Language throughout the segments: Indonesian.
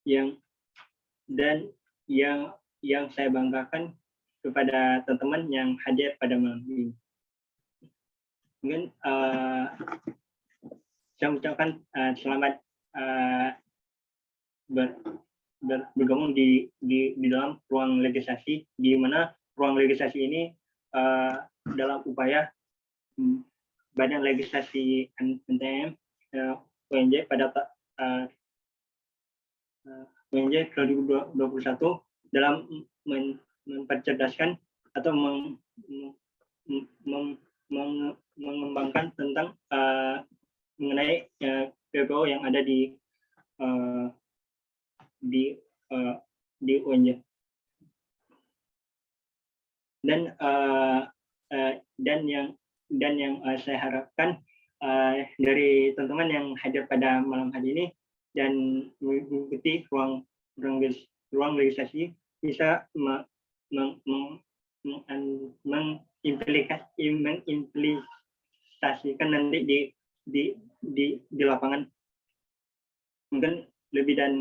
yang dan yang saya banggakan kepada teman-teman yang hadir pada malam ini. Mungkin saya mengucapkan selamat bergabung di dalam ruang legislasi, di mana ruang legislasi ini dalam upaya Badan Legislasi NTM UNJ pada UNJ 2021 dalam mempercerdaskan atau mengembangkan tentang mengenai PPO yang ada di UNJ. Dan yang saya harapkan dari teman-teman yang hadir pada malam hari ini dan mengikuti ruang legislasi bisa mengimplementasikan nanti di lapangan. Mungkin lebih dan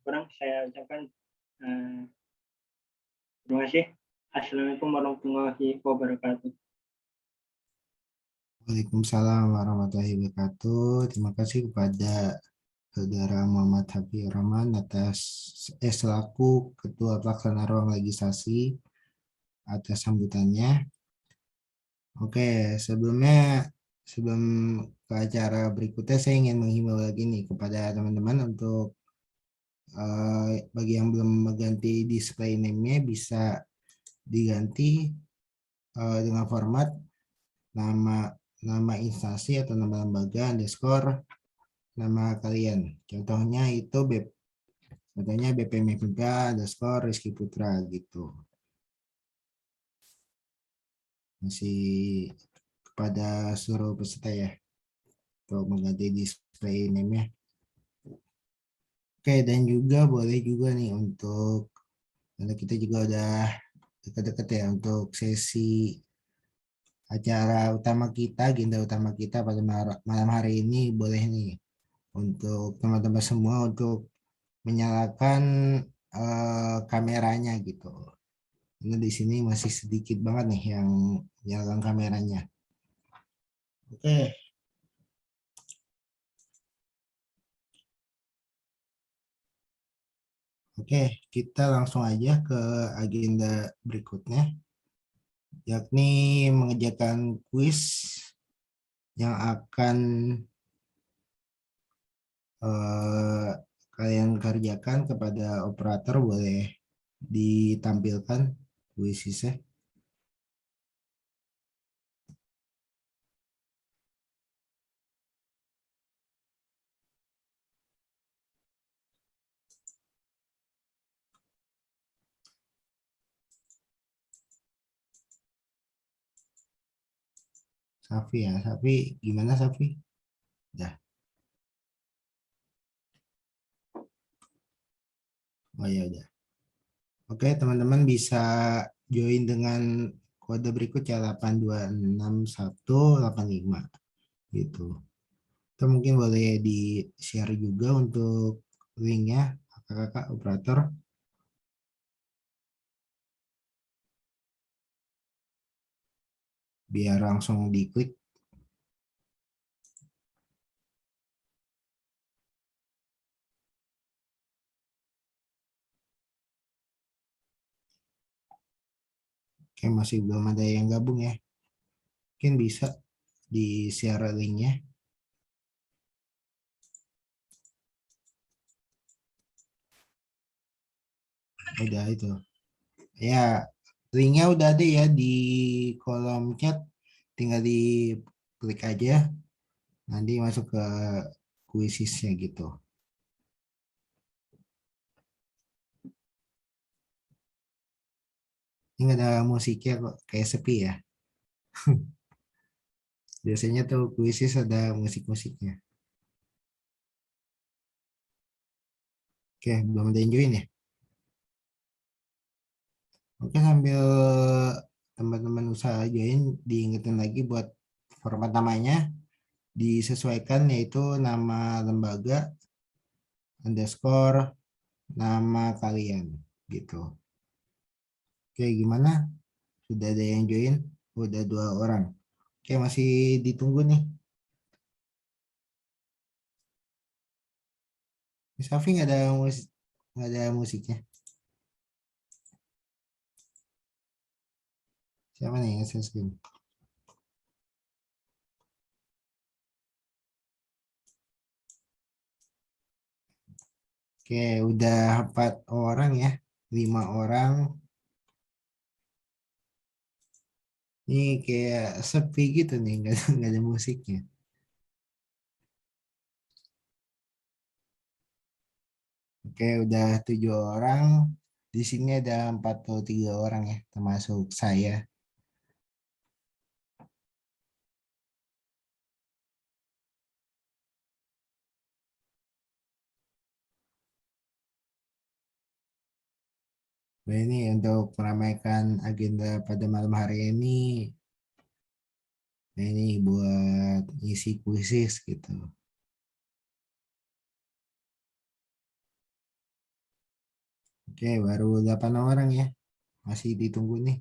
kurang saya ucapkan terima kasih. Assalamualaikum warahmatullahi wabarakatuh. Waalaikumsalam warahmatullahi wabarakatuh. Terima kasih kepada Saudara Muhammad Habibur Rahman atas selaku Ketua Pelaksana Ruang Legislasi atas sambutannya. Oke, sebelum ke acara berikutnya saya ingin menghimbau lagi nih kepada teman-teman untuk bagi yang belum mengganti display name-nya bisa diganti dengan format nama instansi atau nama lembaga underscore nama kalian. Contohnya itu BPMFK underscore Rizky Putra gitu. Masih kepada seluruh peserta ya untuk mengganti display name-nya. Oke, dan juga boleh juga nih untuk karena kita juga udah dekat-dekat ya untuk sesi acara utama kita, agenda utama kita pada malam hari ini boleh nih untuk teman-teman semua untuk menyalakan kameranya gitu. Karena di sini masih sedikit banget nih yang menyalakan kameranya. Oke. Oke, kita langsung aja ke agenda berikutnya, yakni mengerjakan kuis yang akan kalian kerjakan kepada operator. Boleh ditampilkan kuisnya. Safi ya, Safi gimana Safi? Dah. Oh ya udah. Oke, teman-teman bisa join dengan kode berikut ya 8261185 gitu. Atau mungkin boleh di-share juga untuk linknya kakak-kakak operator. Biar langsung diklik. Oke, masih belum ada yang gabung ya. Mungkin bisa di-share linknya. Udah itu. Ya, linknya udah ada ya di kolom chat. Tinggal diklik aja. Nanti masuk ke kuisisnya gitu. Ini nggak ada musiknya kok, kayak sepi ya. Biasanya tuh kuisis ada musik-musiknya. Oke, belum ada yang join ya? Oke, sambil teman-teman usaha join, diingetin lagi buat format namanya disesuaikan, yaitu nama lembaga underscore nama kalian gitu. Oke, gimana? Sudah ada yang join? Udah 2 orang. Oke, masih ditunggu nih. Miss Afi nggak ada musik, nggak ada musiknya. Siapa nih yang share screen? Oke, udah 4 orang ya. 5 orang. Ini kayak sepi gitu nih, nggak ada musiknya. Oke, udah 7 orang. Di sini ada 43 orang ya, termasuk saya. Nah, ini untuk meramaikan agenda pada malam hari ini. Nah, ini buat isi kuisis gitu. Oke, baru 8 orang ya. Masih ditunggu nih.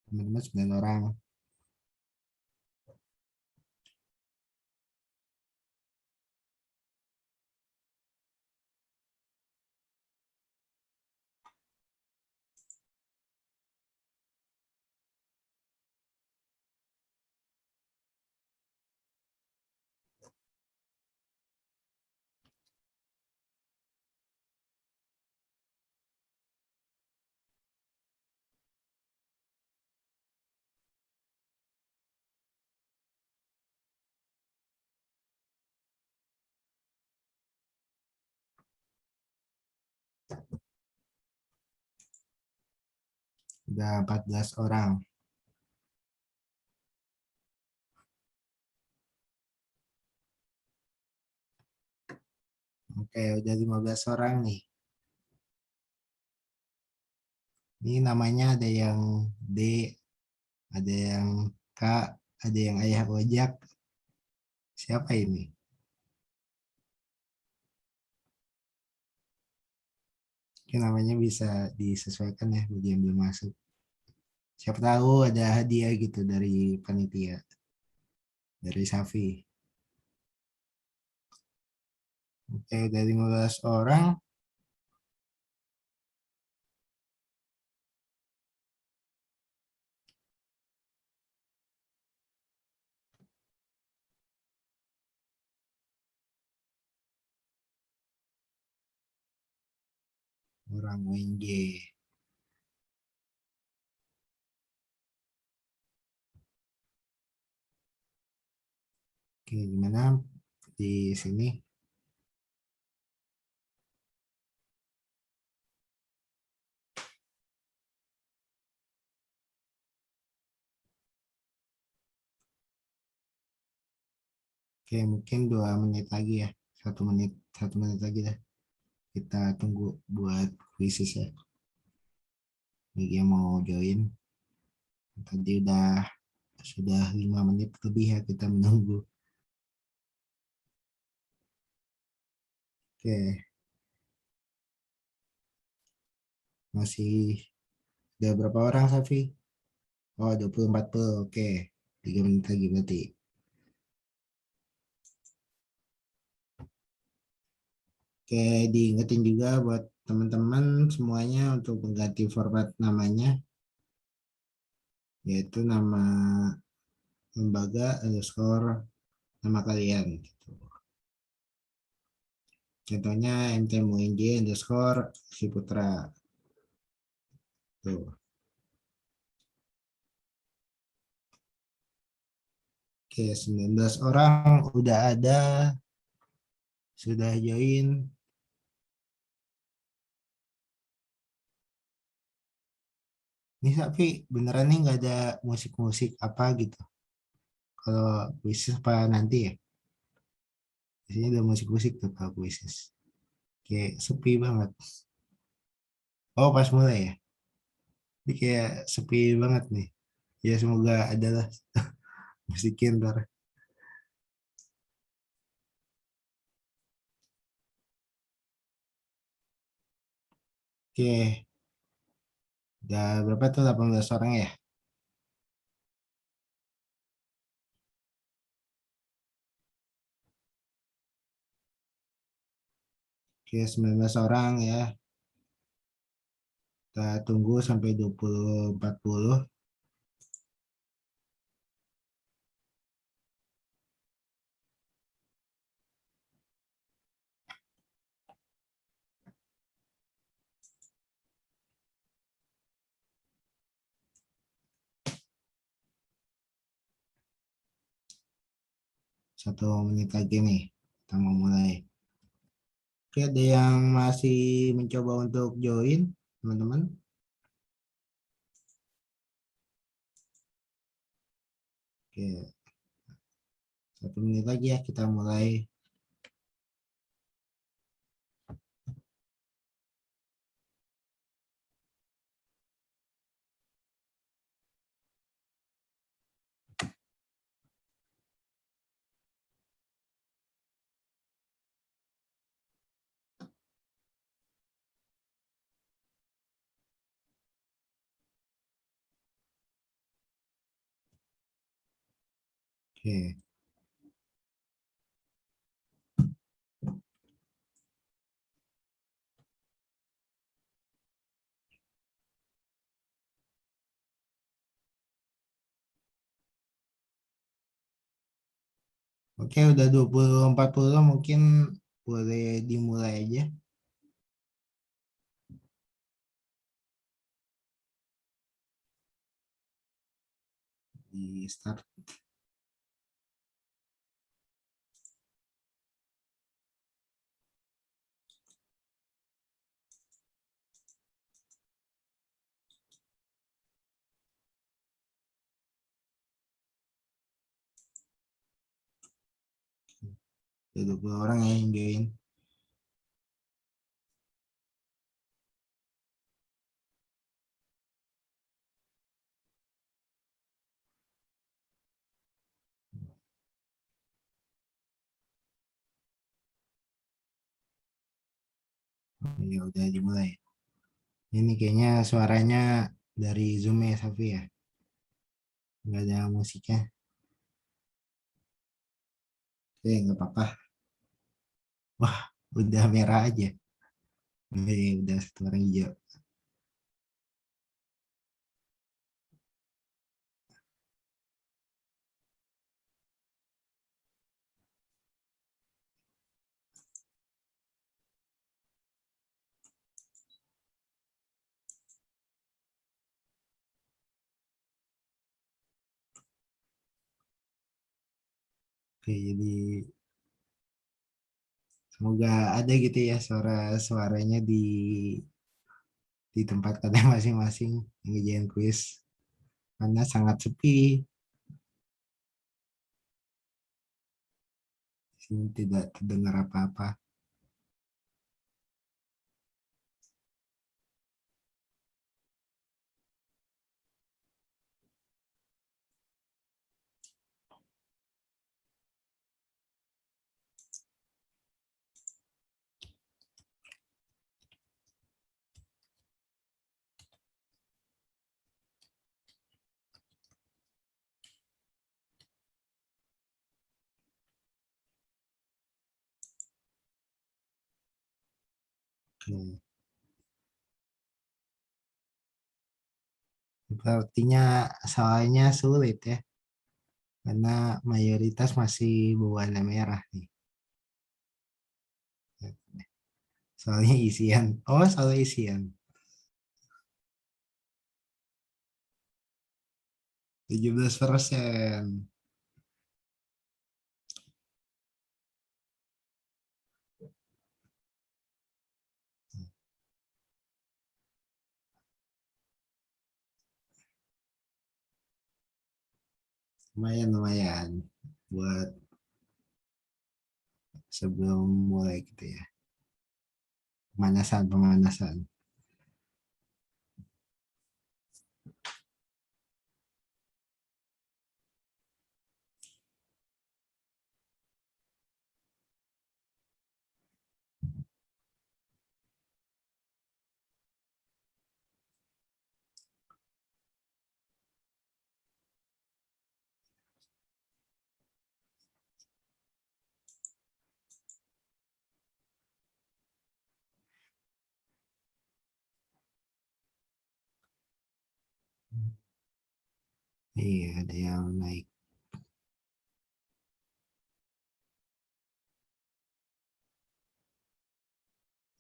Teman-teman 9 orang. Udah 14 orang. Oke, udah 15 orang nih. Ini namanya ada yang D, ada yang K, ada yang ayah ojak. Siapa ini? Oke, namanya bisa disesuaikan ya bagi yang belum masuk. Siapa tahu ada hadiah gitu dari panitia, dari Safi. Oke, dari 15 orang. Orang UNJ. Oke, gimana di sini? Oke, mungkin 2 menit lagi ya. 1 menit, 1 menit lagi dah. Kita tunggu buat krisis ya. Bagi yang mau join. Tadi sudah 5 menit lebih ya kita menunggu. Oke, masih ada berapa orang Safi? Oh, 20, 40. Oke, 3 menit lagi berarti. Oke, diingetin juga buat teman-teman semuanya untuk mengganti format namanya, yaitu nama lembaga underscore nama kalian. Gitu. Contohnya MTMUNJ underscore Ciputra. Tuh. Oke, 19 orang udah ada, sudah join. Ini tapi beneran nih nggak ada musik-musik apa gitu. Kalau kuisis apa nanti ya? Di sini ada musik-musik tuh kalau kuisis. Kayak sepi banget. Oh, pas mulai ya? Ini kayak sepi banget nih. Ya semoga adalah musiknya ntar. Oke, udah berapa tuh 18 orang ya? Oke, 19 orang ya. Kita tunggu sampai 20.40. Satu menit lagi nih. Kita mau mulai. Oke, ada yang masih mencoba untuk join, teman-teman? Oke, 1 menit lagi ya kita mulai. Oke, oke udah 20.40 mungkin boleh dimulai aja di start. Ada 20 orang ya yang join. Ya udah dimulai. Ini kayaknya suaranya dari Zoom ya, Safi ya. Nggak ada musiknya. Oke, nggak apa-apa. Wah, udah merah aja. Udah satu orang hijau. Oke, jadi semoga ada gitu ya suara-suaranya di tempat kalian masing-masing yang ngerjain kuis. Karena sangat sepi. Di sini tidak terdengar apa-apa. Oke. Sepertinya soalnya sulit ya. Karena mayoritas masih berwarna merah nih. Soalnya isian. Oh, soal isian. 17%. Lumayan, lumayan. Buat sebelum mulai gitu ya. Pemanasan, pemanasan. Iya, ada yang naik.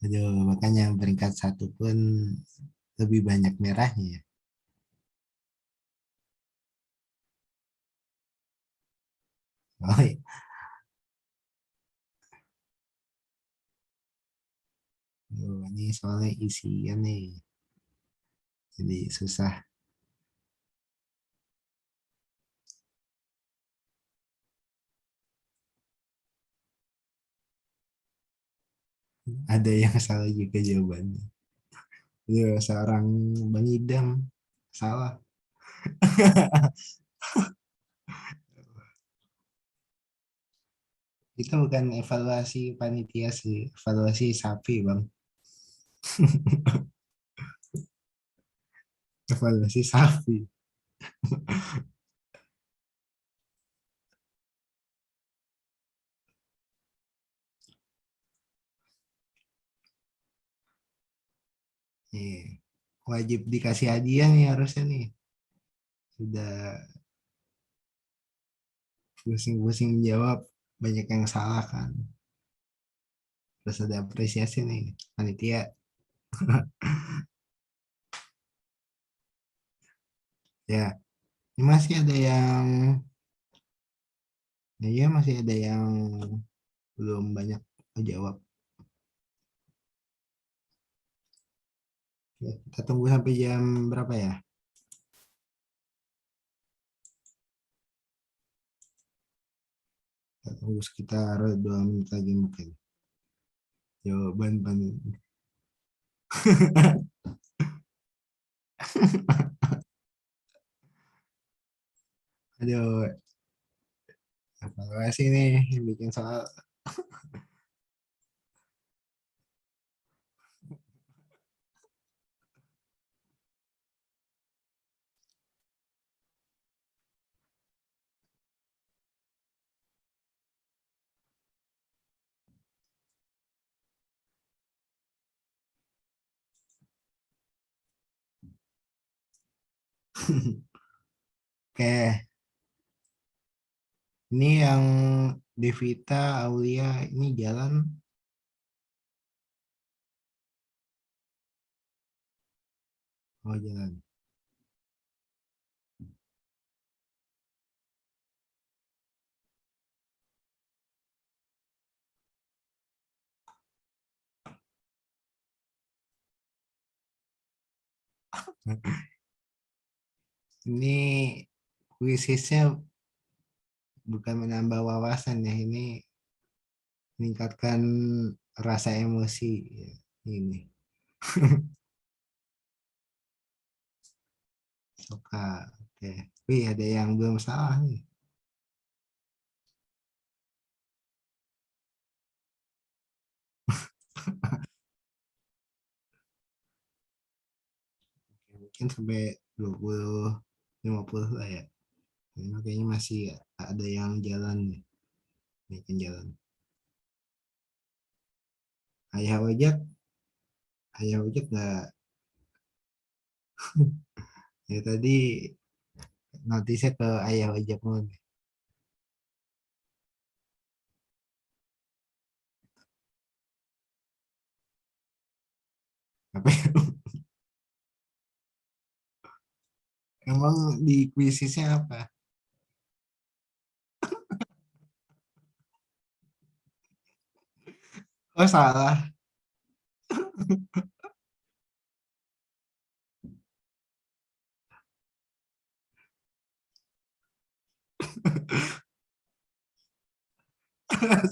Aduh, makanya yang peringkat satu pun lebih banyak merahnya ya. Oh, iya. Aduh, ini soalnya isian nih. Jadi susah. Ada yang salah juga jawabannya. Aduh, seorang Bang Idam salah. Itu bukan evaluasi panitia sih, evaluasi sapi, Bang. Evaluasi sapi. Iya. Wajib dikasih hadiah nih harusnya nih. Sudah pusing-pusing menjawab, banyak yang salah kan. Terus ada apresiasi nih, panitia. Ya, ini masih ada yang, ya masih ada yang belum banyak menjawab. Ya, kita tunggu sampai jam berapa ya? Kita tunggu sekitar 2 menit lagi mungkin. Jawaban panitia. Aduh, evaluasi nih yang bikin soal. Oke, ini yang Devita, Aulia, ini jalan. Oh, jalan. Ini kuisisnya bukan menambah wawasan ya, ini meningkatkan rasa emosi ya, ini suka. Oke, wih ada yang belum salah nih. Mungkin sampai 20, 50 lah ya. Ini kayaknya masih ada yang jalan nih, bikin jalan. Ayah ojek, ayah ojek nggak, ya tadi notisnya ke ayah ojek mulu nih. Apa ya? Emang di kuisisnya apa? Oh salah.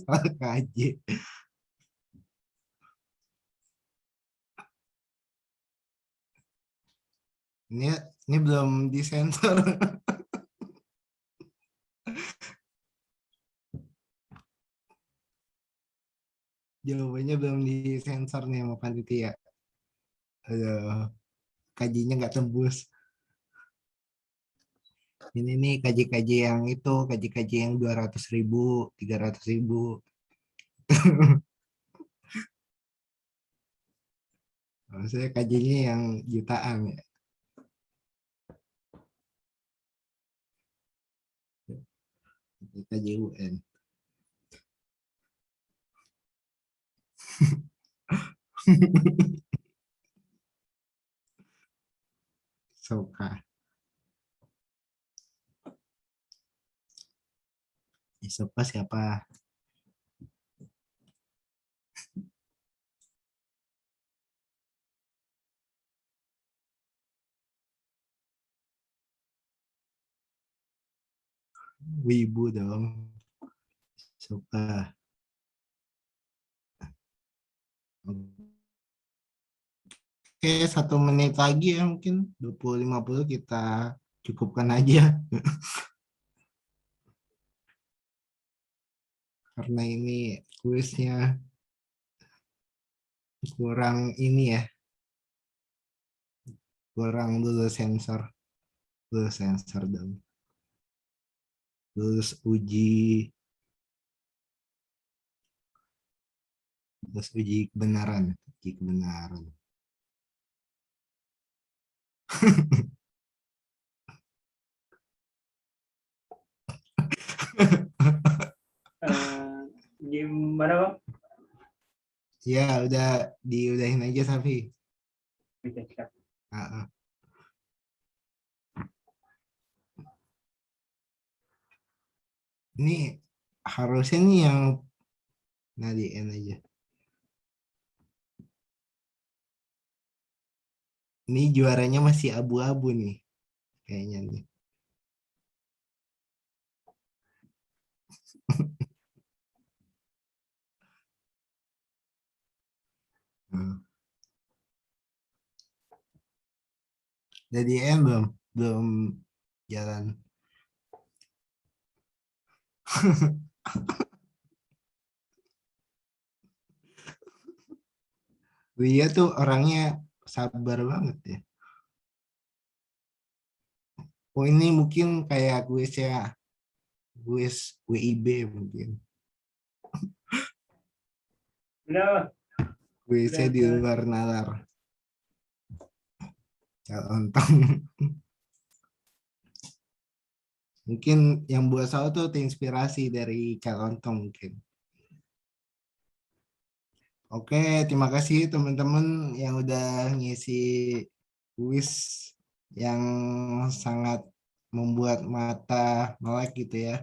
Salah KJ. Ini ini belum disensor. Jawabannya belum disensor nih sama panitia. Aduh, kajinya nggak tembus. Ini nih kaji-kaji yang itu, kaji-kaji yang 200.000, 300.000. Maksudnya kajinya yang jutaan ya. KJUN. Soka. Soka siapa? Wibu dong. Soka. Oke, 1 menit lagi ya mungkin 20-50 kita cukupkan aja. Karena ini kuisnya kurang ini ya. Kurang dulu sensor. Dulu sensor dong. Terus uji kebenaran. Uji kebenaran. Gimana Bang? Ya, udah diudahin aja Safi. Oke, siap. Ini harusnya nih yang Nadien aja. Ini juaranya masih abu-abu nih. Kayaknya nih. Jadi belum jalan. Dia tuh orangnya sabar banget ya. Oh ini mungkin kayak kuis WIB mungkin. Udah. Kuisnya di luar nalar. Ontong. Mungkin yang buat saya tuh terinspirasi dari Ontong mungkin. Oke, terima kasih teman-teman yang udah ngisi kuis yang sangat membuat mata melek gitu ya.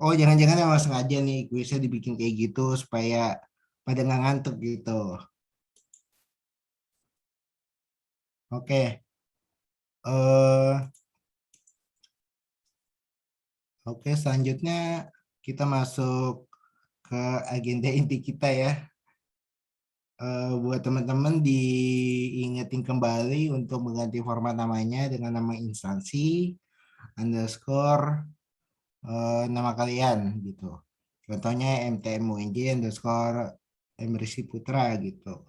Oh, jangan-jangan emang sengaja nih kuisnya dibikin kayak gitu supaya pada nggak ngantuk gitu. Oke. Oke, selanjutnya kita masuk ke agenda inti kita ya. Buat teman-teman diingetin kembali untuk mengganti format namanya dengan nama instansi underscore nama kalian gitu. Contohnya MTMUNJ underscore Emrisi Putra gitu.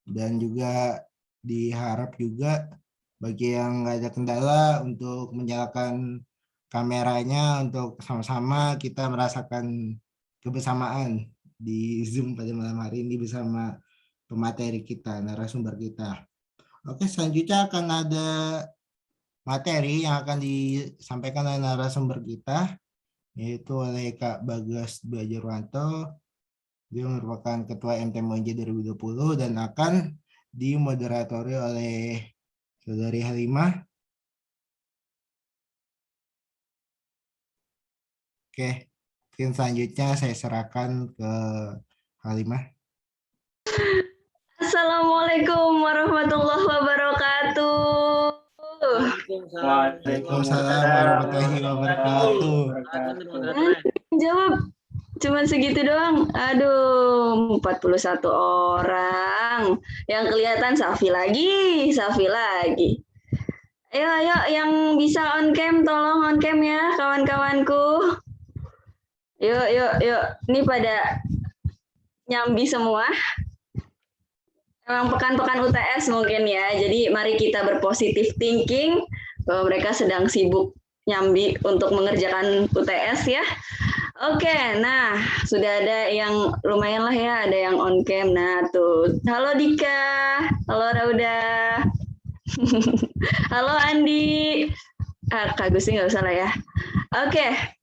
Dan juga diharap juga bagi yang nggak ada kendala untuk menyalakan kameranya untuk sama-sama kita merasakan kebersamaan di Zoom pada malam hari ini bersama pemateri kita, narasumber kita. Oke, selanjutnya akan ada materi yang akan disampaikan oleh narasumber kita, yaitu oleh Kak Bagas Bajarwanto. Dia merupakan Ketua MTMUNJ 2020 dan akan dimoderatori oleh Saudari Halimah. Oke, mungkin selanjutnya saya serahkan ke Halimah. Assalamualaikum warahmatullahi wabarakatuh. Waalaikumsalam warahmatullahi wabarakatuh. Jawab cuma segitu doang. Aduh, 41 orang. Yang kelihatan Safi lagi. Ayo yang bisa on cam tolong on cam ya kawan-kawanku. Yuk. Ini pada nyambi semua. Emang pekan-pekan UTS mungkin ya. Jadi mari kita berpositif thinking bahwa mereka sedang sibuk nyambi untuk mengerjakan UTS ya. Oke, nah sudah ada yang lumayan lah ya, ada yang on cam. Nah tuh, halo Dika, halo Rauda, halo Andi. Kak Gusti nggak usah lah ya. Oke,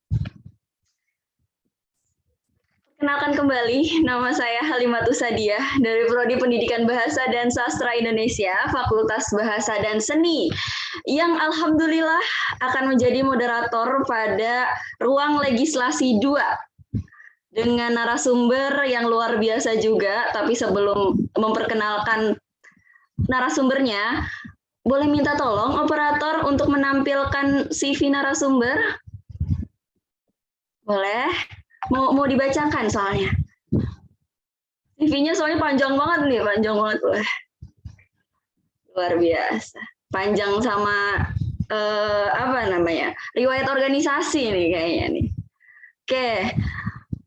Kenalkan kembali, nama saya Halimatus Sadiah dari Prodi Pendidikan Bahasa dan Sastra Indonesia, Fakultas Bahasa dan Seni, yang alhamdulillah akan menjadi moderator pada ruang legislasi 2 dengan narasumber yang luar biasa juga. Tapi sebelum memperkenalkan narasumbernya, boleh minta tolong operator untuk menampilkan CV narasumber? Boleh? Mau dibacakan soalnya. CV-nya soalnya panjang banget nih, panjang banget. Wah. Luar biasa. Panjang sama apa namanya? Riwayat organisasi nih kayaknya nih. Oke.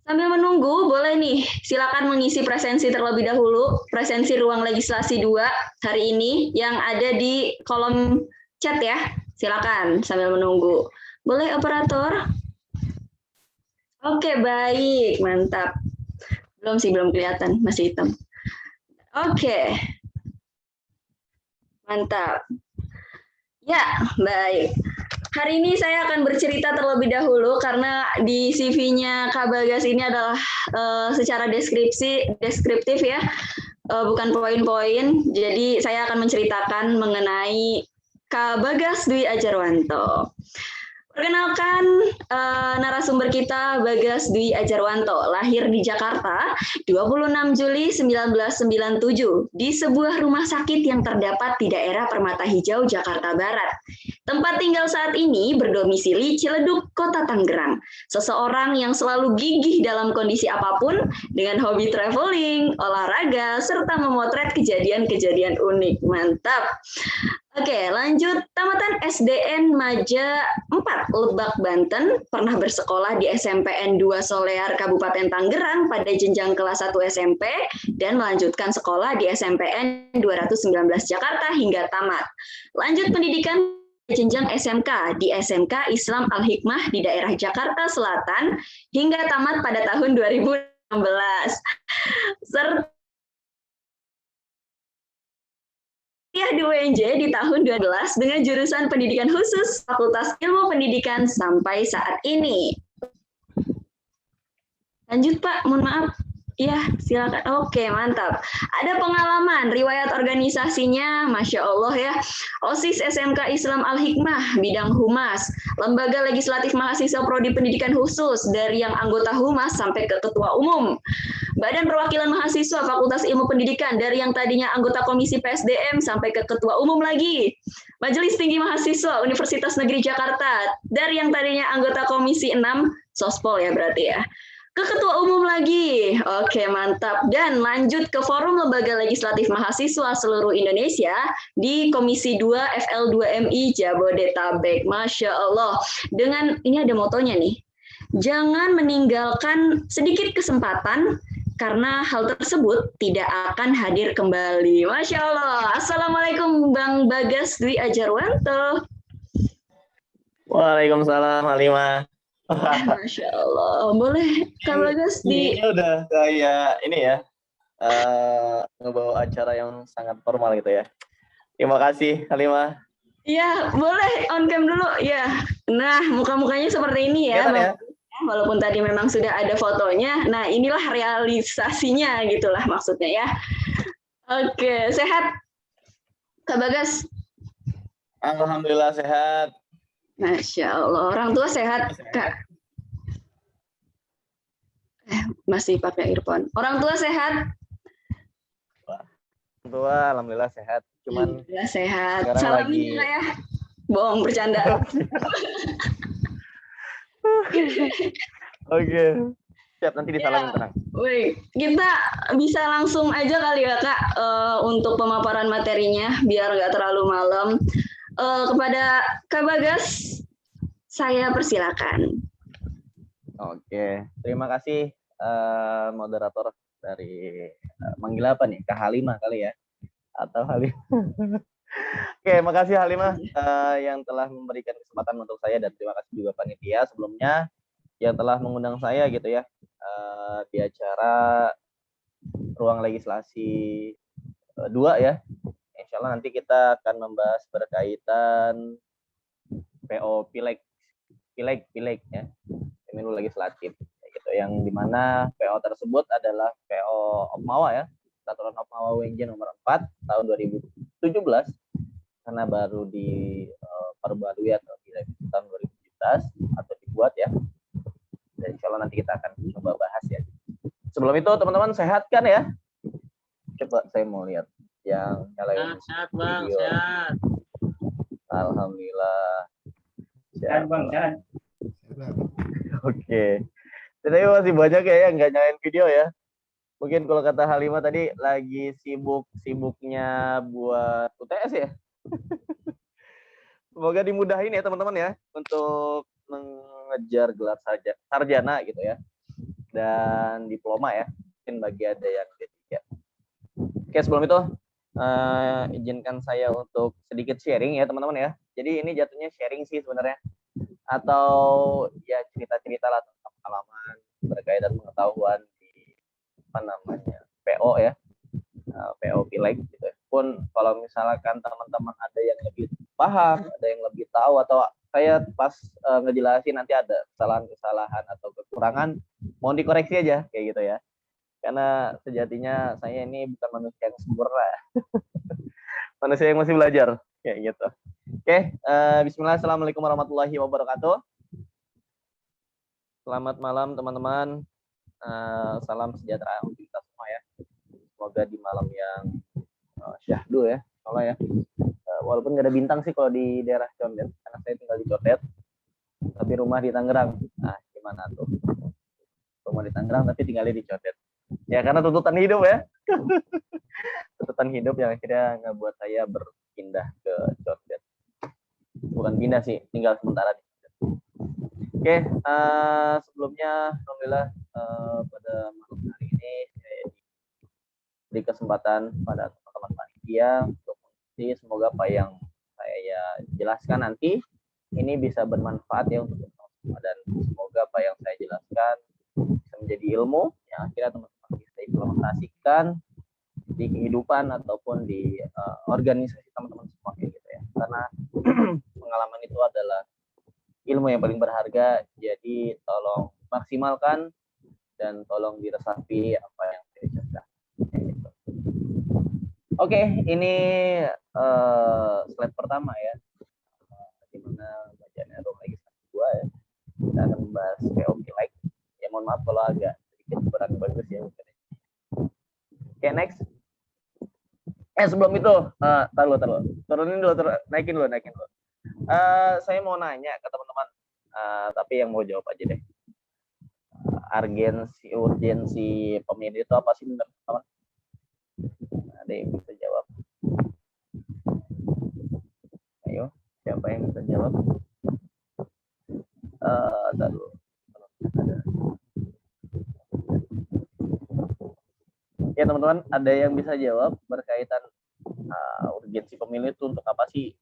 Sambil menunggu, boleh nih silakan mengisi presensi terlebih dahulu, presensi ruang legislasi 2 hari ini yang ada di kolom chat ya. Silakan sambil menunggu. Boleh operator? Oke, baik, mantap. Belum sih, belum kelihatan, masih hitam. Oke. Mantap. Ya, baik. Hari ini saya akan bercerita terlebih dahulu karena di CV-nya Kak Bagas ini adalah secara deskriptif ya, bukan poin-poin. Jadi saya akan menceritakan mengenai Kak Bagas Dwi Ajarwanto. Perkenalkan narasumber kita Bagas Dwi Ajarwanto, lahir di Jakarta 26 Juli 1997 di sebuah rumah sakit yang terdapat di daerah Permata Hijau, Jakarta Barat. Tempat tinggal saat ini berdomisili Ciledug, Kota Tangerang. Seseorang yang selalu gigih dalam kondisi apapun dengan hobi traveling, olahraga, serta memotret kejadian-kejadian unik. Mantap. Oke, lanjut. Tamatan SDN Maja 4, Lebak, Banten. Pernah bersekolah di SMPN 2 Solear, Kabupaten Tangerang pada jenjang kelas 1 SMP dan melanjutkan sekolah di SMPN 219 Jakarta hingga tamat. Lanjut pendidikan jenjang SMK di SMK Islam Al-Hikmah di daerah Jakarta Selatan hingga tamat pada tahun 2016. Serta di UNJ di tahun 2012 dengan jurusan Pendidikan Khusus Fakultas Ilmu Pendidikan sampai saat ini. Lanjut Pak, mohon maaf. Ya, silakan. Oke, mantap. Ada pengalaman, riwayat organisasinya, Masya Allah ya. OSIS SMK Islam Al-Hikmah, bidang Humas. Lembaga Legislatif Mahasiswa Prodi Pendidikan Khusus, dari yang anggota Humas sampai ke Ketua Umum. Badan Perwakilan Mahasiswa Fakultas Ilmu Pendidikan, dari yang tadinya anggota Komisi PSDM sampai ke Ketua Umum lagi. Majelis Tinggi Mahasiswa Universitas Negeri Jakarta, dari yang tadinya anggota Komisi 6, Sospol ya berarti ya. Ke Ketua Umum lagi. Oke, mantap. Dan lanjut ke Forum Lembaga Legislatif Mahasiswa seluruh Indonesia di Komisi 2 FL2MI Jabodetabek. Masya Allah. Dengan, ini ada motonya nih. Jangan meninggalkan sedikit kesempatan karena hal tersebut tidak akan hadir kembali. Masya Allah. Assalamualaikum Bang Bagas Dwi Ajarwanto. Waalaikumsalam Halimah. Masya Allah. Boleh Kak Bagas Ini udah kayak ini ya, ngebawa acara yang sangat formal gitu ya. Terima kasih Halimah. Iya, boleh on cam dulu ya. Nah, muka-mukanya seperti ini ya. Kelihatan ya? Walaupun tadi memang sudah ada fotonya. Nah, inilah realisasinya gitulah maksudnya ya. Oke, sehat Kak Bagas? Alhamdulillah sehat. Masya Allah. Orang tua sehat, Kak? Masih pakai earphone. Orang tua sehat? Orang tua alhamdulillah sehat. Cuman Alhamdulillah sehat. sekarang Salamin lagi ya. Bohong, bercanda. Oke. Siap, nanti disalamin tenang. Wih, kita bisa langsung aja kali ya Kak untuk pemaparan materinya biar nggak terlalu malam. Kepada Kak Bagas, saya persilakan. Oke, terima kasih moderator dari manggil apa nih? Kak Halimah kali ya? Atau Halimah? Oke, makasih Halimah yang telah memberikan kesempatan untuk saya dan terima kasih juga panitia sebelumnya yang telah mengundang saya gitu ya di acara ruang legislasi 2 ya. Insya Allah nanti kita akan membahas berkaitan PO pileg ya, pemilu legislatif gitu yang dimana PO tersebut adalah PO Opmawa ya, Peraturan Opmawa WNJ nomor 4 tahun 2017, karena baru diperbarui atau direvisi tahun 2017 atau dibuat ya. Dan insya Allah nanti kita akan coba bahas ya. Sebelum itu teman-teman sehat kan ya? Coba saya mau lihat yang nyalain Sehat Bang, video. sehat. Alhamdulillah. Sehat Bang, sehat. Oke. Tapi masih banyak ya yang nggak nyalain video ya. Mungkin kalau kata Halimah tadi lagi sibuk-sibuknya buat UTS ya. Semoga dimudahin ya teman-teman ya untuk mengejar gelar sarjana gitu ya. Dan diploma ya. Mungkin bagi ada yang D3. Oke, sebelum itu izinkan saya untuk sedikit sharing ya teman-teman ya. Jadi ini jatuhnya sharing sih sebenarnya. Atau ya cerita-cerita lah tentang pengalaman berkaitan pengetahuan di PO ya, PO Pileg gitu ya. Pun kalau misalkan teman-teman ada yang lebih paham, ada yang lebih tahu, atau saya pas ngejelasin nanti ada kesalahan-kesalahan atau kekurangan, mohon dikoreksi aja kayak gitu ya. Karena sejatinya saya ini bukan manusia yang sempurna, manusia yang masih belajar kayak gitu. Oke, bismillah, assalamualaikum warahmatullahi wabarakatuh. Selamat malam teman-teman, salam sejahtera untuk kita semua ya. Semoga di malam yang syahdu ya, soalnya ya. Walaupun nggak ada bintang sih kalau di daerah Condet, karena saya tinggal di Condet, tapi rumah di Tangerang. Nah, gimana tuh? Rumah di Tangerang tapi tinggalnya di Condet. Ya karena tuntutan hidup ya. Tuntutan hidup yang akhirnya ngebuat saya berpindah ke Condet. Bukan pindah sih, tinggal sementara di Condet. Oke, sebelumnya alhamdulillah pada malam hari ini saya diberi kesempatan pada teman-teman panitia untuk mengisi, semoga apa yang saya jelaskan nanti ini bisa bermanfaat ya untuk teman-teman semua, dan semoga apa yang saya jelaskan bisa menjadi ilmu yang akhirnya teman-teman bisa implementasikan di kehidupan ataupun di organisasi teman-teman semua kayak gitu ya. Karena pengalaman itu adalah ilmu yang paling berharga, jadi tolong maksimalkan dan tolong diresapi apa yang saya jelaskan. Gitu. Oke, ini slide pertama ya, dimana bacaannya room legislasi 2 ya. Kita akan membahas PO Pileg. Ya mohon maaf kalau agak sedikit kurang bagus ya. Oke, next. Sebelum itu, taruh. Turunin dulu, naikin dulu. Saya mau nanya ke teman-teman, tapi yang mau jawab aja deh. Urgensi pemilu itu apa sih, teman-teman? Ada yang bisa jawab? Ayo, siapa yang bisa jawab? Taruh. Ya teman-teman, ada yang bisa jawab berkaitan urgensi pemilu itu untuk apa sih?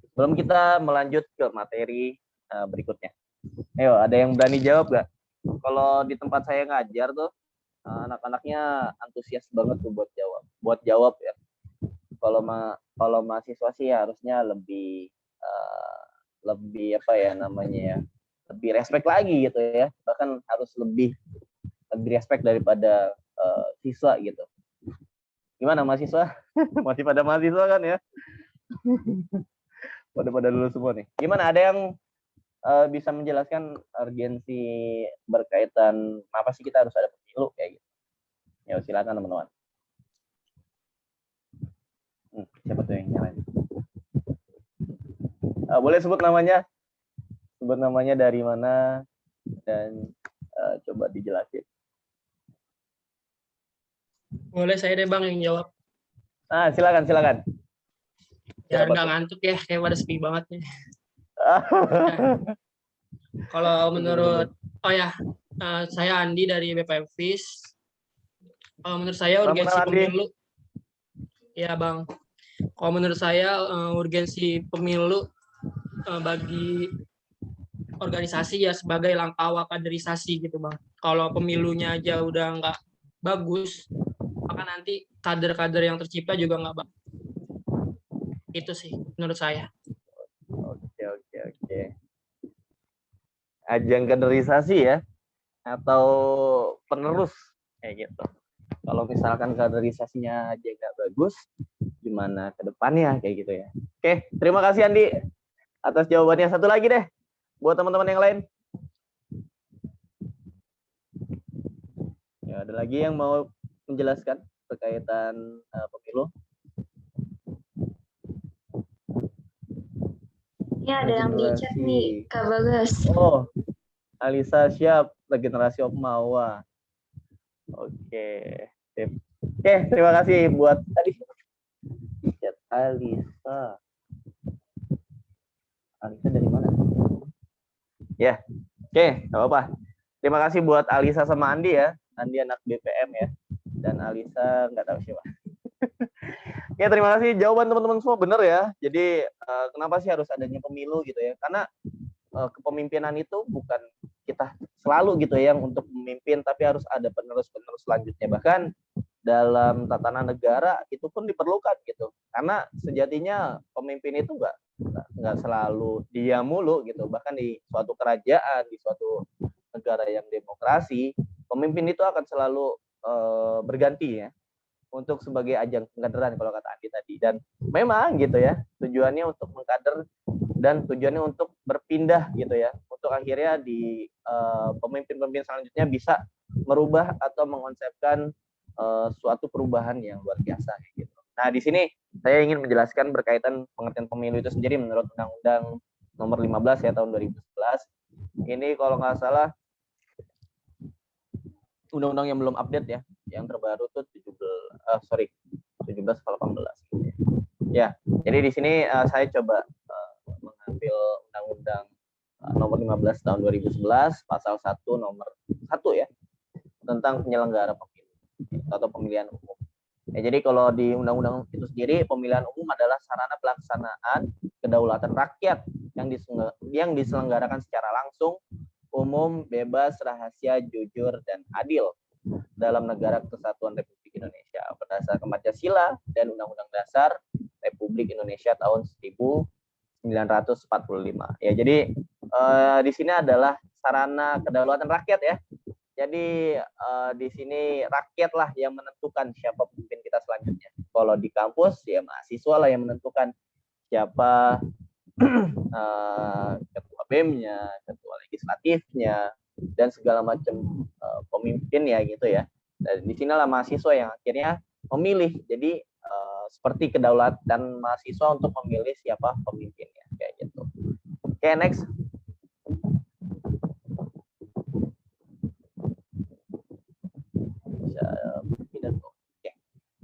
Sebelum kita melanjut ke materi berikutnya. Ayo, ada yang berani jawab nggak? Kalau di tempat saya ngajar tuh, anak-anaknya antusias banget tuh buat jawab ya. Kalau mahasiswa sih harusnya lebih apa ya namanya ya, lebih respect lagi gitu ya. Bahkan harus lebih respect daripada siswa gitu. Gimana mahasiswa? Masih pada mahasiswa kan ya? Pada dulu semua nih. Gimana, ada yang bisa menjelaskan urgensi berkaitan apa sih kita harus ada pemilu kayak gitu? Ya silakan teman-teman. Siapa tuh yang nyalain? Boleh sebut namanya dari mana dan coba dijelasin. Boleh saya deh Bang yang jawab. Silakan. Ya nggak ngantuk ya, kayak pada sepi banget nih. Kalau menurut, saya Andi dari BPM FIS. Kalau menurut saya urgensi pemilu, ya Bang. Kalau menurut saya urgensi pemilu bagi organisasi ya sebagai langkah awal kaderisasi gitu Bang. Kalau pemilunya aja udah nggak bagus, maka nanti kader-kader yang tercipta juga nggak bagus. Itu sih menurut saya. Oke. Ajang kaderisasi ya. atau penerus kayak gitu. Kalau misalkan kaderisasinya aja nggak bagus, gimana ke depannya kayak gitu ya. Oke, terima kasih Andi atas jawabannya. Satu lagi deh buat teman-teman yang lain. Ya, ada lagi yang mau menjelaskan berkaitan pemilu? Ya, ada yang di chat nih, Kak Bagas. Oh, Alisa siap, regenerasi Opmawa. Oke, sip. Oke, terima kasih buat tadi. Chat Alisa. Alisa dari mana? Ya, oke, nggak apa-apa. Terima kasih buat Alisa sama Andi ya. Andi anak BPM ya, dan Alisa nggak tahu siapa. Ya, terima kasih jawaban teman-teman semua benar ya. Jadi kenapa sih harus adanya pemilu gitu ya? Karena kepemimpinan itu bukan kita selalu gitu ya yang untuk memimpin, tapi harus ada penerus-penerus selanjutnya. Bahkan dalam tatanan negara itu pun diperlukan gitu. Karena sejatinya pemimpin itu nggak selalu dia mulu gitu. Bahkan di suatu kerajaan, di suatu negara yang demokrasi, pemimpin itu akan selalu berganti ya, untuk sebagai ajang pengkaderan kalau kata Andi tadi. Dan memang gitu ya, tujuannya untuk mengkader dan tujuannya untuk berpindah gitu ya, untuk akhirnya di pemimpin-pemimpin selanjutnya bisa merubah atau mengonsepkan suatu perubahan yang luar biasa gitu. Nah, di sini saya ingin menjelaskan berkaitan pengertian pemilu itu sendiri menurut Undang-Undang Nomor 15 ya tahun 2011. Ini kalau nggak salah undang-undang yang belum update ya, yang terbaru tuh 17 atau 18. Ya, jadi di sini saya coba mengambil undang-undang nomor 15 tahun 2011 pasal 1 nomor 1 ya, tentang penyelenggara pemilu atau pemilihan umum. Ya, jadi kalau di undang-undang itu sendiri, pemilihan umum adalah sarana pelaksanaan kedaulatan rakyat yang diselenggarakan secara langsung, umum, bebas, rahasia, jujur, dan adil dalam negara kesatuan Republik Indonesia berdasarkan Pancasila dan Undang-Undang Dasar Republik Indonesia tahun 1945. Ya, jadi di sini adalah sarana kedaulatan rakyat ya. Jadi di sini rakyatlah yang menentukan siapa pemimpin kita selanjutnya. Kalau di kampus ya mahasiswa lah yang menentukan siapa ketua BEM-nya, ketua legislatifnya, dan segala macam pemimpin ya gitu ya. Dan di sinilah mahasiswa yang akhirnya memilih. Jadi seperti kedaulatan mahasiswa untuk memilih siapa pemimpinnya kayak gitu. Oke, next.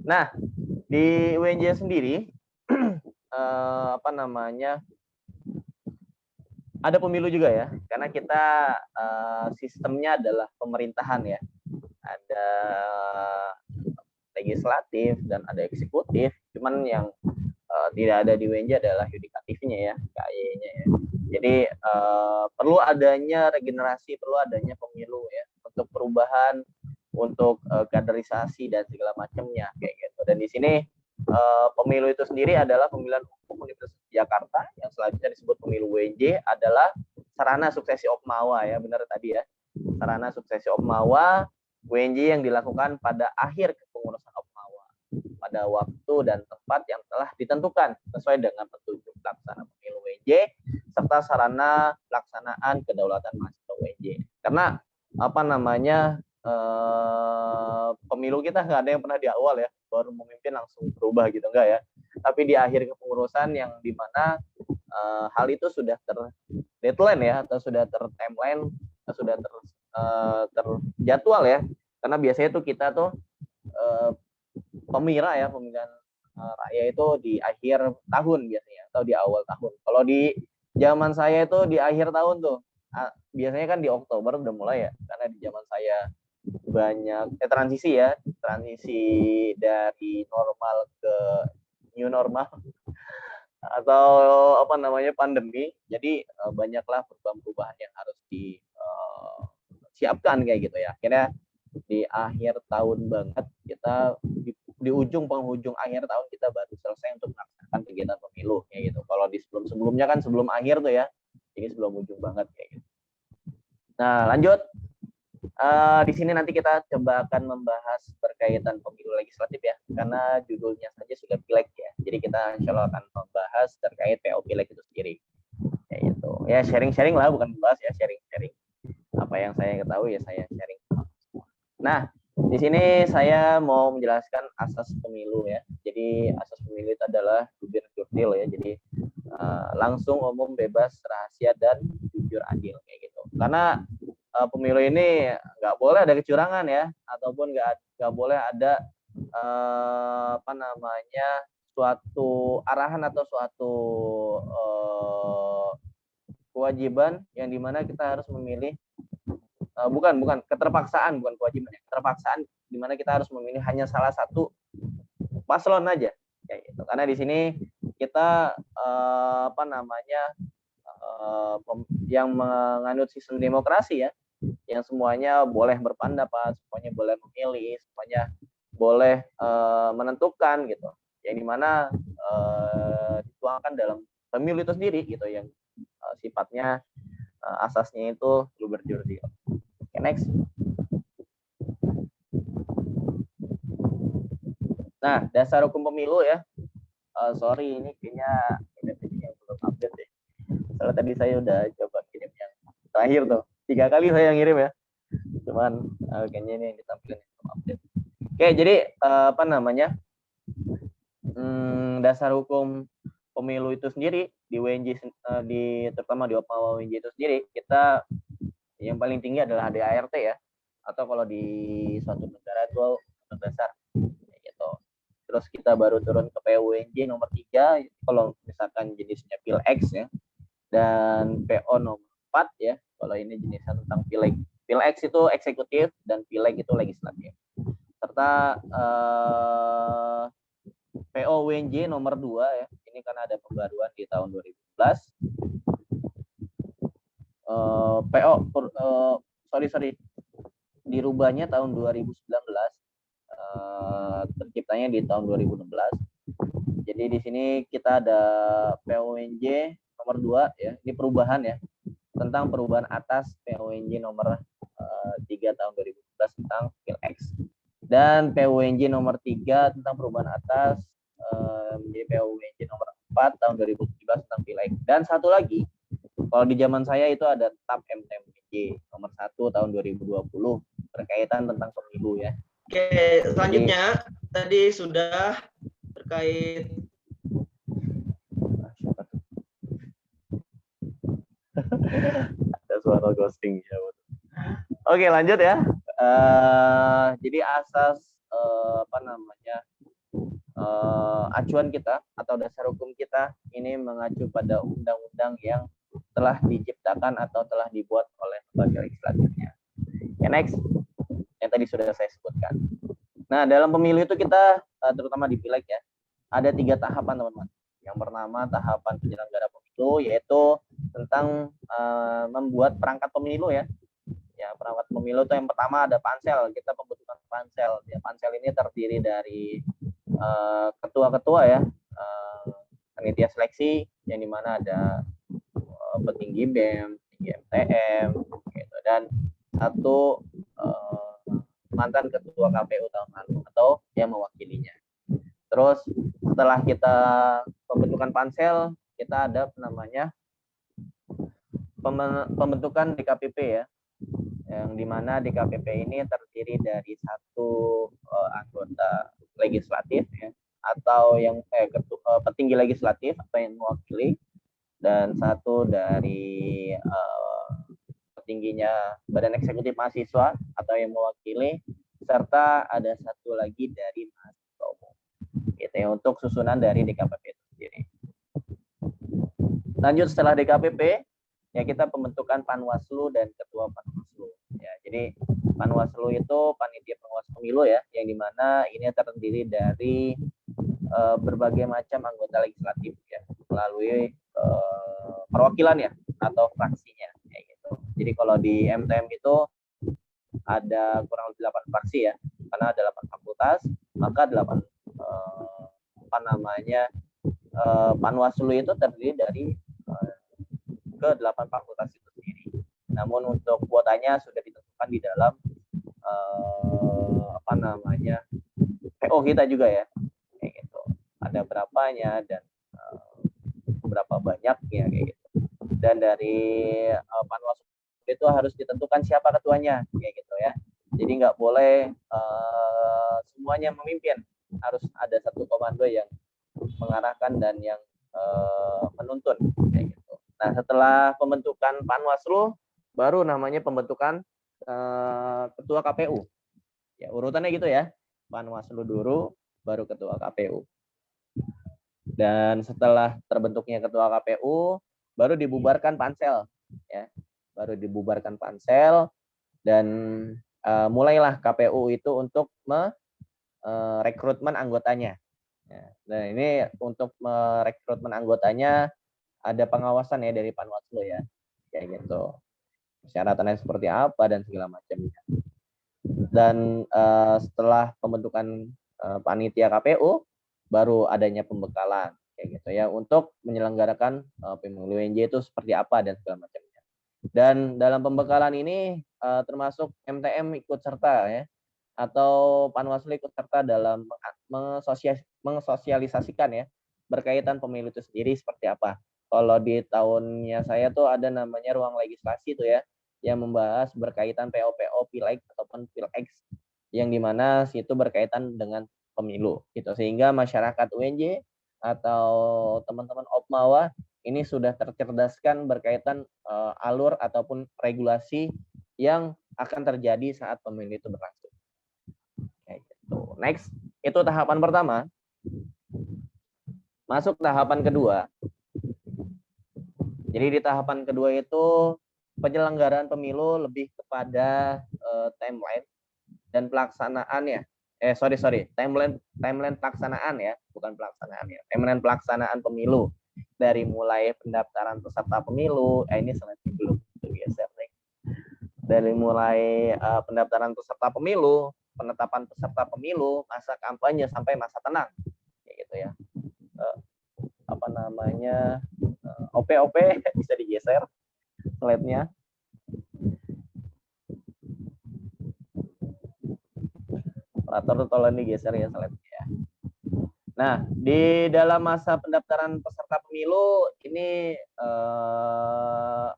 Nah, di UNJ sendiri ada pemilu juga ya, karena kita sistemnya adalah pemerintahan ya, ada legislatif dan ada eksekutif, cuman yang tidak ada di UNJ adalah yudikatifnya ya, KY-nya ya. Jadi perlu adanya regenerasi, perlu adanya pemilu ya, untuk perubahan, untuk kaderisasi dan segala macamnya kayak gitu. Dan di sini pemilu itu sendiri adalah pemilihan umum Universitas Jakarta yang selanjutnya disebut pemilu UNJ, adalah sarana suksesi Opmawa ya, benar tadi ya, sarana suksesi Opmawa UNJ yang dilakukan pada akhir kepengurusan Opmawa pada waktu dan tempat yang telah ditentukan sesuai dengan petunjuk pelaksana pemilu UNJ serta sarana pelaksanaan kedaulatan mahasiswa UNJ. Karena pemilu kita nggak ada yang pernah di awal ya, baru memimpin langsung berubah gitu, enggak ya. Tapi di akhir kepengurusan yang dimana hal itu sudah ter-deadline ya, atau sudah ter-timeline, sudah terjadwal ya. Karena biasanya tuh kita tuh pemilihan raya itu di akhir tahun biasanya, atau di awal tahun. Kalau di zaman saya itu di akhir tahun tuh, biasanya kan di Oktober udah mulai ya, karena di zaman saya banyak transisi dari normal ke new normal atau pandemi. Jadi banyaklah perubahan yang harus disiapkan kayak gitu ya. Akhirnya di akhir tahun banget kita di ujung penghujung akhir tahun kita baru selesai untuk melaksanakan kegiatan pemilu kayak gitu. Kalau di sebelumnya kan sebelum akhir tuh ya, ini sebelum ujung banget kayak gitu. Nah, lanjut. Di sini nanti kita coba akan membahas berkaitan pemilu legislatif ya, karena judulnya saja sudah pileg ya. Jadi kita insya Allah akan membahas terkait PO pileg itu sendiri. Ya itu. Ya sharing-sharing lah, bukan membahas ya, sharing-sharing. Apa yang saya ketahui ya saya sharing. Nah, di sini saya mau menjelaskan asas pemilu ya. Jadi asas pemilu itu adalah jujur jurdil ya. Jadi langsung, umum, bebas, rahasia, dan jujur adil kayak gitu. Karena pemilu ini nggak boleh ada kecurangan ya, ataupun nggak boleh ada suatu arahan atau suatu kewajiban yang dimana kita harus memilih bukan keterpaksaan, bukan kewajiban ya, keterpaksaan dimana kita harus memilih hanya salah satu paslon aja kayak gitu. Karena di sini kita yang menganut sistem demokrasi ya, yang semuanya boleh berpendapat, semuanya boleh memilih, semuanya boleh menentukan gitu, yang dimana dituangkan dalam pemilu itu sendiri gitu, yang sifatnya asasnya itu jujur jurdil. Okay, next. Nah, dasar hukum pemilu ya. Sorry, ini kayaknya yang belum update deh. Soalnya tadi saya udah coba kirim yang terakhir tuh. 3 kali saya ngirim ya. Cuman kayaknya ini yang ditampilkan belum update. Oke, jadi dasar hukum pemilu itu sendiri di WNJ, terutama di OPMA WNJ itu sendiri, kita yang paling tinggi adalah ADART ya, atau kalau di suatu negara itu undang dasar gitu. Terus kita baru turun ke PUNJ nomor 3 kalau misalkan jenisnya PILEX ya, dan PO nomor 4 ya kalau ini jenisnya tentang pileg. PILEX itu eksekutif dan pileg itu legislatif. Serta PO WNJ nomor 2 ya, ini karena ada pembaruan di tahun 2011. Dirubahnya tahun 2019, terciptanya di tahun 2016. Jadi di sini kita ada PONJ nomor 2 ya, ini perubahan ya, tentang perubahan atas PONJ nomor 3 tahun 2011 tentang PILEX, dan PONJ nomor 3 tentang perubahan atas menjadi PONJ nomor 4 tahun 2017 tentang PILEX. Dan satu lagi, kalau di zaman saya itu ada TAP MTMJ nomor 1 tahun 2020 berkaitan tentang pemilu ya. Oke, selanjutnya tadi sudah terkait ada suara ghosting ya. Oke, lanjut ya. Jadi asas acuan kita atau dasar hukum kita ini mengacu pada undang-undang yang telah diciptakan atau telah dibuat oleh lembaga legislatifnya. Okay, next. Yang tadi sudah saya sebutkan. Nah, dalam pemilu itu kita terutama di pileg ya, ada 3 tahapan teman-teman. Yang pertama tahapan penyelenggara pemilu, yaitu tentang membuat perangkat pemilu ya. Ya, perangkat pemilu itu yang pertama ada pansel. Kita membutuhkan pansel. Ya, pansel ini terdiri dari ketua-ketua ya, panitia seleksi yang dimana ada petinggi BEM, petinggi MTM, gitu, dan satu mantan ketua KPU tahun lalu atau yang mewakilinya. Terus setelah kita pembentukan pansel, kita ada namanya pembentukan DKPP ya, yang dimana DKPP ini terdiri dari satu anggota legislatif ya, atau yang petinggi legislatif atau yang mewakili, dan satu dari petingginya Badan Eksekutif Mahasiswa atau yang mewakili, serta ada satu lagi dari mahasiswa umum. Gitu ya, untuk susunan dari DKPP itu sendiri. Lanjut setelah DKPP, ya kita pembentukan Panwaslu dan Ketua Panwaslu. Ya, jadi Panwaslu itu panitia pengawas pemilu ya, yang dimana ini terdiri dari berbagai macam anggota legislatif ya, melalui perwakilan ya atau fraksinya. Jadi kalau di MTM itu ada kurang lebih 8 fraksi ya, karena ada 8 fakultas, maka 8 Panwaslu itu terdiri dari ke 8 fakultas itu sendiri. Namun untuk kuotanya sudah ditentukan masukkan di dalam apa namanya PO kita juga ya, kayak gitu. Ada berapanya dan berapa banyaknya kayak gitu. Dan dari Panwaslu itu harus ditentukan siapa ketuanya kayak gitu ya. Jadi nggak boleh semuanya memimpin, harus ada satu komando yang mengarahkan dan yang menuntun kayak gitu. Nah, setelah pembentukan Panwaslu baru namanya pembentukan ketua KPU. Ya, urutannya gitu ya. Panwaslu dulu baru ketua KPU. Dan setelah terbentuknya ketua KPU baru dibubarkan pansel ya. Baru dibubarkan pansel dan mulailah KPU itu untuk merekrutmen anggotanya. Nah, ini untuk merekrutmen anggotanya ada pengawasan ya dari Panwaslu ya. Kayak gitu. Persyaratannya seperti apa dan segala macamnya. Dan setelah pembentukan panitia KPU baru adanya pembekalan kayak gitu ya untuk menyelenggarakan pemilu UNJ itu seperti apa dan segala macamnya. Dan dalam pembekalan ini termasuk MTM ikut serta ya, atau Panwaslu ikut serta dalam mensosialisasikan ya berkaitan pemilu itu sendiri seperti apa. Kalau di tahunnya saya tuh ada namanya ruang legislasi tuh ya, yang membahas berkaitan PO-PO Pileg ataupun Pileg yang dimana situ berkaitan dengan pemilu gitu, sehingga masyarakat UNJ atau teman-teman Opmawa ini sudah tercerdaskan berkaitan alur ataupun regulasi yang akan terjadi saat pemilu itu berlangsung. Kayak gitu. Next, itu tahapan pertama. Masuk tahapan kedua. Jadi di tahapan kedua itu penyelenggaraan pemilu lebih kepada timeline dan pelaksanaannya. Timeline pelaksanaan ya, bukan pelaksanaan ya. Timeline pelaksanaan pemilu dari mulai pendaftaran peserta pemilu. Ini selesai belum geser nih. Dari mulai pendaftaran peserta pemilu, penetapan peserta pemilu, masa kampanye sampai masa tenang, kayak gitu ya. Apa namanya? OP bisa digeser slide-nya. Operator tolong digeser ya slide-nya. Nah, di dalam masa pendaftaran peserta pemilu ini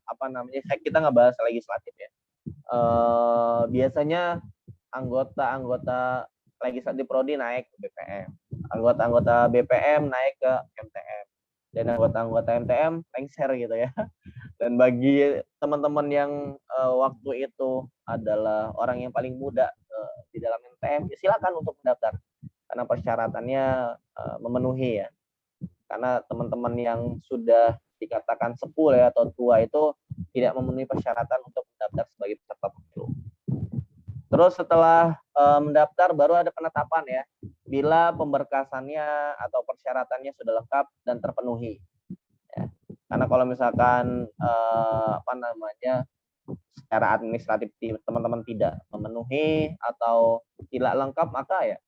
apa namanya? Kita nggak bahas legislatif ya. Biasanya anggota-anggota legislatif prodi naik ke BPM, anggota-anggota BPM naik ke MTM, dan anggota-anggota MTM lengser gitu ya. Dan bagi teman-teman yang waktu itu adalah orang yang paling muda di dalam MTM, ya silakan untuk mendaftar karena persyaratannya memenuhi ya. Karena teman-teman yang sudah dikatakan sepuh ya atau tua itu tidak memenuhi persyaratan untuk mendaftar sebagai peserta pemilu. Terus setelah mendaftar baru ada penetapan ya, bila pemberkasannya atau persyaratannya sudah lengkap dan terpenuhi. Ya. Karena kalau misalkan apa namanya secara administratif teman-teman tidak memenuhi atau tidak lengkap, maka ya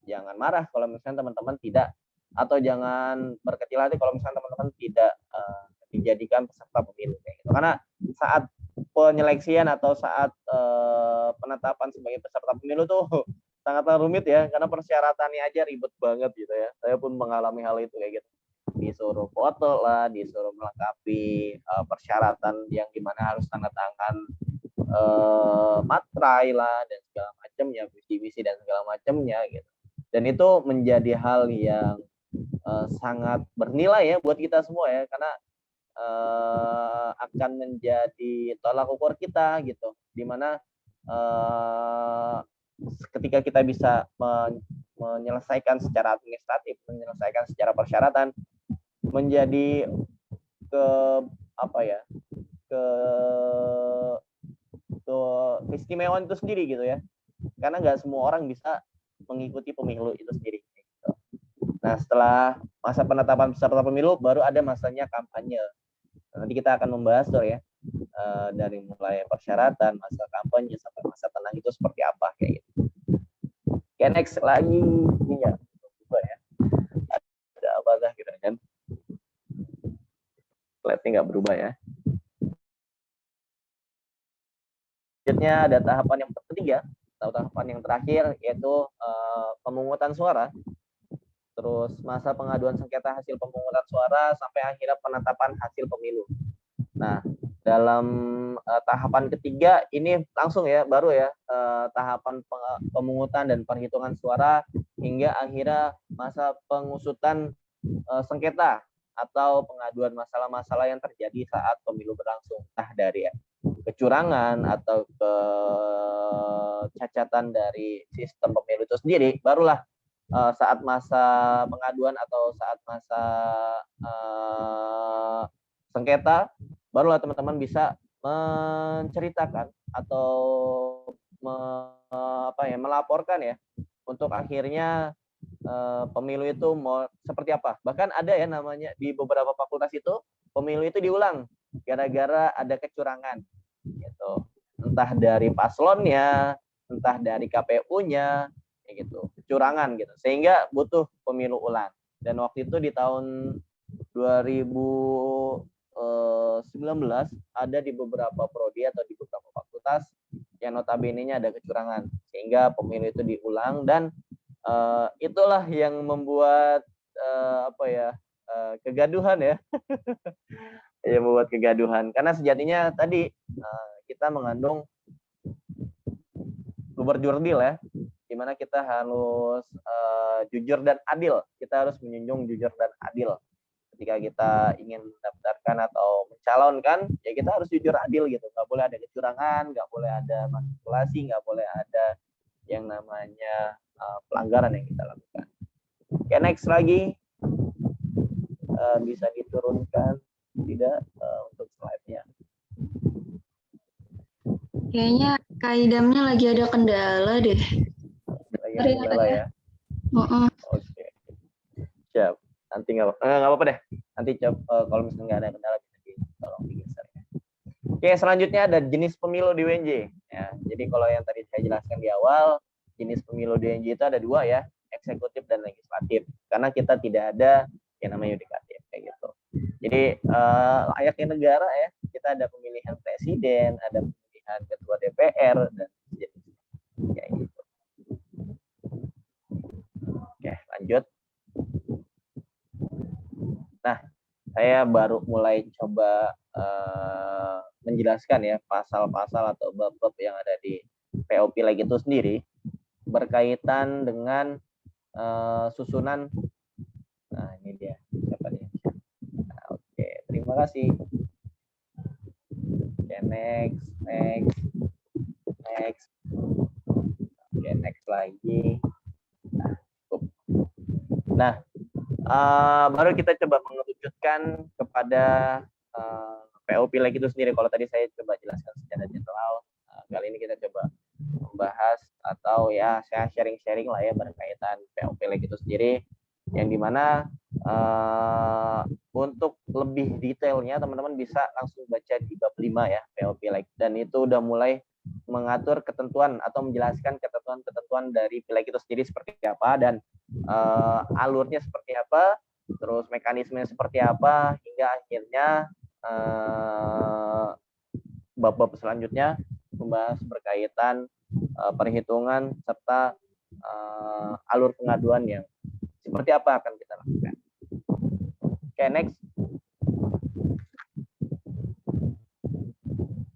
jangan marah kalau misalnya teman-teman tidak, atau jangan berkecil hati kalau misalnya teman-teman tidak dijadikan peserta pemilu kayak gitu. Karena saat penyeleksian atau saat penetapan sebagai peserta pemilu tuh sangat rumit ya, karena persyaratannya aja ribet banget gitu ya. Saya pun mengalami hal itu kayak gitu. Disuruh foto lah, disuruh melengkapi persyaratan yang dimana harus tanda tangan materai lah dan segala macamnya, visi-visi dan segala macamnya gitu. Dan itu menjadi hal yang sangat bernilai ya buat kita semua ya, karena akan menjadi tolak ukur kita gitu, dimana ketika kita bisa menyelesaikan secara administratif, menyelesaikan secara persyaratan, menjadi keistimewaan itu sendiri gitu ya, karena nggak semua orang bisa mengikuti pemilu itu sendiri gitu. Nah, setelah masa penetapan peserta pemilu baru ada masanya kampanye. Nanti kita akan membahas tuh ya, dari mulai persyaratan, masa kampanye sampai masa tenang itu seperti apa kayak gitu. Oke, next lagi ini ya, ya. Ada apa dah gitu kan? Slide-nya nggak berubah ya. Selanjutnya ada tahapan yang ketiga atau tahapan yang terakhir, yaitu pemungutan suara. Terus masa pengaduan sengketa hasil pemungutan suara sampai akhirnya penetapan hasil pemilu. Nah, dalam tahapan ketiga ini langsung ya, baru ya, tahapan pemungutan dan perhitungan suara hingga akhirnya masa pengusutan sengketa atau pengaduan masalah-masalah yang terjadi saat pemilu berlangsung. Nah, dari kecurangan atau kecacatan dari sistem pemilu itu sendiri, barulah saat masa pengaduan atau saat masa sengketa, barulah teman-teman bisa menceritakan atau melaporkan ya, untuk akhirnya pemilu itu mau seperti apa. Bahkan ada ya namanya di beberapa fakultas itu pemilu itu diulang gara-gara ada kecurangan gitu. Entah dari paslonnya, entah dari KPU-nya, kayak gitu, kecurangan gitu. Sehingga butuh pemilu ulang. Dan waktu itu di tahun 2019 ada di beberapa prodi atau di beberapa fakultas yang notabene-nya ada kecurangan, sehingga pemilu itu diulang. Dan itulah yang membuat kegaduhan ya. Ya, membuat kegaduhan karena sejatinya tadi kita mengandung jurdil ya, dimana kita harus jujur dan adil. Kita harus menjunjung jujur dan adil ketika kita ingin mendaftarkan atau mencalonkan. Ya kita harus jujur adil gitu, nggak boleh ada kecurangan, nggak boleh ada manipulasi, nggak boleh ada yang namanya pelanggaran yang kita lakukan. Oke, next lagi, bisa diturunkan tidak untuk slide-nya. Kayaknya Kak Idamnya lagi ada kendala deh. Lagi ada kendala ya. Oke. Siap. Nanti nggak apa-apa deh. Nanti kalau misalnya nggak ada kendala bisa tolong digeser ya. Oke, selanjutnya ada jenis pemilu di UNJ. Ya, jadi kalau yang tadi saya jelaskan di awal, jenis pemilu di UNJ itu ada dua ya, eksekutif dan legislatif. Karena kita tidak ada yang namanya yudikatif kayak gitu. Jadi layaknya negara ya, kita ada pemilihan presiden, ada pemilihan ketua DPR dan kayak gitu. Oke, lanjut. Nah, saya baru mulai coba menjelaskan ya pasal-pasal atau bab-bab yang ada di PO Pileg itu sendiri berkaitan dengan susunan. Nah, ini dia. Siapa nih? Nah, oke, terima kasih. Oke, next. Oke, next lagi. Nah, cukup. Nah, baru kita coba mengerucutkan kepada PO Pileg itu sendiri. Kalau tadi saya coba jelaskan secara general, kali ini kita coba membahas atau ya saya sharing-sharing lah ya berkaitan PO Pileg itu sendiri, yang dimana untuk lebih detailnya teman-teman bisa langsung baca di bab 5 ya PO Pileg, dan itu udah mulai mengatur ketentuan atau menjelaskan ketentuan-ketentuan dari Pileg itu sendiri seperti apa dan alurnya seperti apa, terus mekanismenya seperti apa, hingga akhirnya bab-bab selanjutnya membahas berkaitan perhitungan serta alur pengaduan yang seperti apa akan kita lakukan. Oke, next.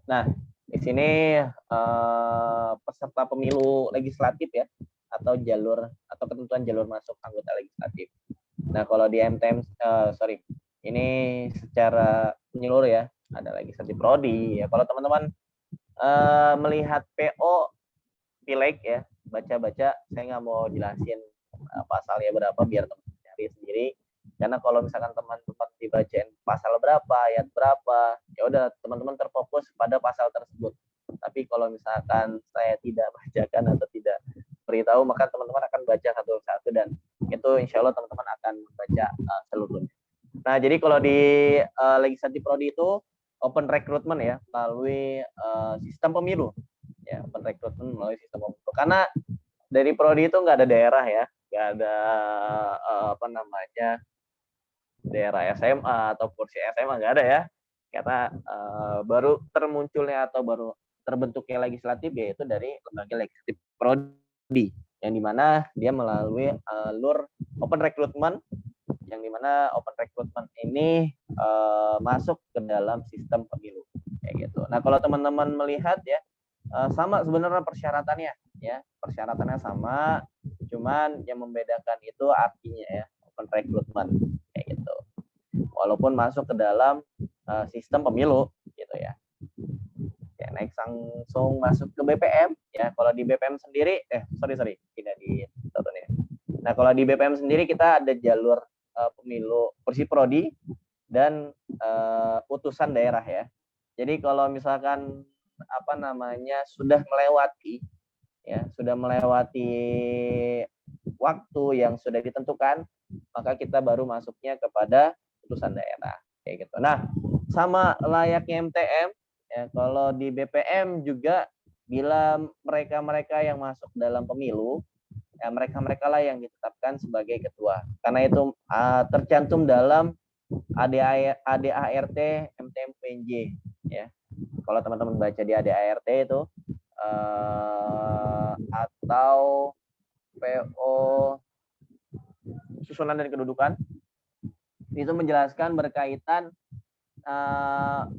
Nah, di sini peserta pemilu legislatif ya, atau jalur atau ketentuan jalur masuk anggota legislatif. Nah, kalau di MTM, ini secara menyeluruh ya, ada legislatif prodi ya. Kalau teman-teman melihat PO Pileg ya, baca-baca, saya nggak mau jelasin pasalnya berapa biar teman-teman cari sendiri. Karena kalau misalkan teman-teman dibacain pasal berapa, ayat berapa, ya udah teman-teman terfokus pada pasal tersebut. Tapi kalau misalkan saya tidak bacakan atau tidak beritahu, maka teman-teman akan baca satu-satu dan itu insya Allah teman-teman akan membaca seluruhnya. Nah, jadi kalau di legislatif prodi itu open recruitment ya, melalui sistem pemilu. Ya, open recruitment melalui sistem pemilu. Karena dari prodi itu nggak ada daerah ya, nggak ada daerah SMA atau kursi SMA, nggak ada ya. Karena baru termunculnya atau baru terbentuknya legislatif yaitu dari lembaga legislatif prodi, yang dimana dia melalui alur open recruitment, yang dimana open recruitment ini masuk ke dalam sistem pemilu kayak gitu. Nah, kalau teman-teman melihat ya, sama sebenarnya persyaratannya ya, persyaratannya sama, cuman yang membedakan itu artinya ya, open recruitment kayak gitu. Walaupun masuk ke dalam sistem pemilu gitu ya. Ya, next langsung masuk ke BPM ya. Kalau di BPM sendiri sorry tidak ditonton ya. Nah, kalau di BPM sendiri kita ada jalur pemilu kursi prodi dan utusan daerah ya. Jadi kalau misalkan sudah melewati waktu yang sudah ditentukan, maka kita baru masuknya kepada utusan daerah kayak gitu. Nah, sama layaknya MTM ya, kalau di BPM juga bila mereka yang masuk dalam pemilu ya, mereka lah yang ditetapkan sebagai ketua, karena itu tercantum dalam ADART MTM PNJ ya. Kalau teman-teman baca di ADART itu atau PO susunan dan kedudukan, itu menjelaskan berkaitan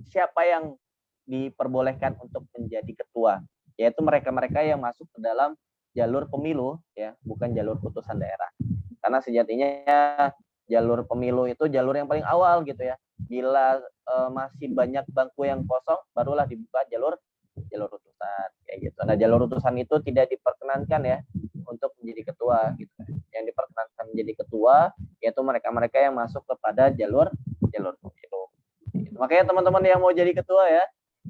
siapa yang diperbolehkan untuk menjadi ketua, yaitu mereka yang masuk ke dalam jalur pemilu ya, bukan jalur putusan daerah. Karena sejatinya jalur pemilu itu jalur yang paling awal gitu ya. Bila masih banyak bangku yang kosong, barulah dibuka jalur utusan kayak gitu. Nah, jalur utusan itu tidak diperkenankan ya untuk menjadi ketua gitu. Yang diperkenankan menjadi ketua yaitu mereka yang masuk kepada jalur pemilu. Gitu. Makanya teman-teman yang mau jadi ketua ya,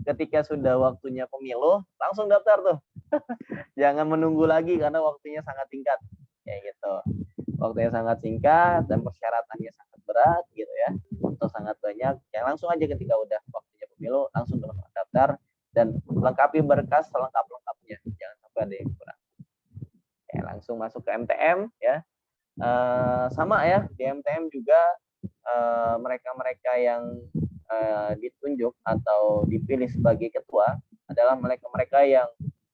ketika sudah waktunya pemilu langsung daftar tuh. Jangan menunggu lagi karena waktunya sangat singkat kayak gitu. Waktunya sangat singkat dan persyaratannya sangat berat gitu ya, untuk sangat banyak. Ya langsung aja ketika udah waktunya pemilu langsung teman-teman daftar dan lengkapi berkas selengkap-lengkapnya, jangan sampai ada yang kurang. Ya, langsung masuk ke MTM ya. Sama ya, di MTM juga mereka yang ditunjuk atau dipilih sebagai ketua adalah mereka yang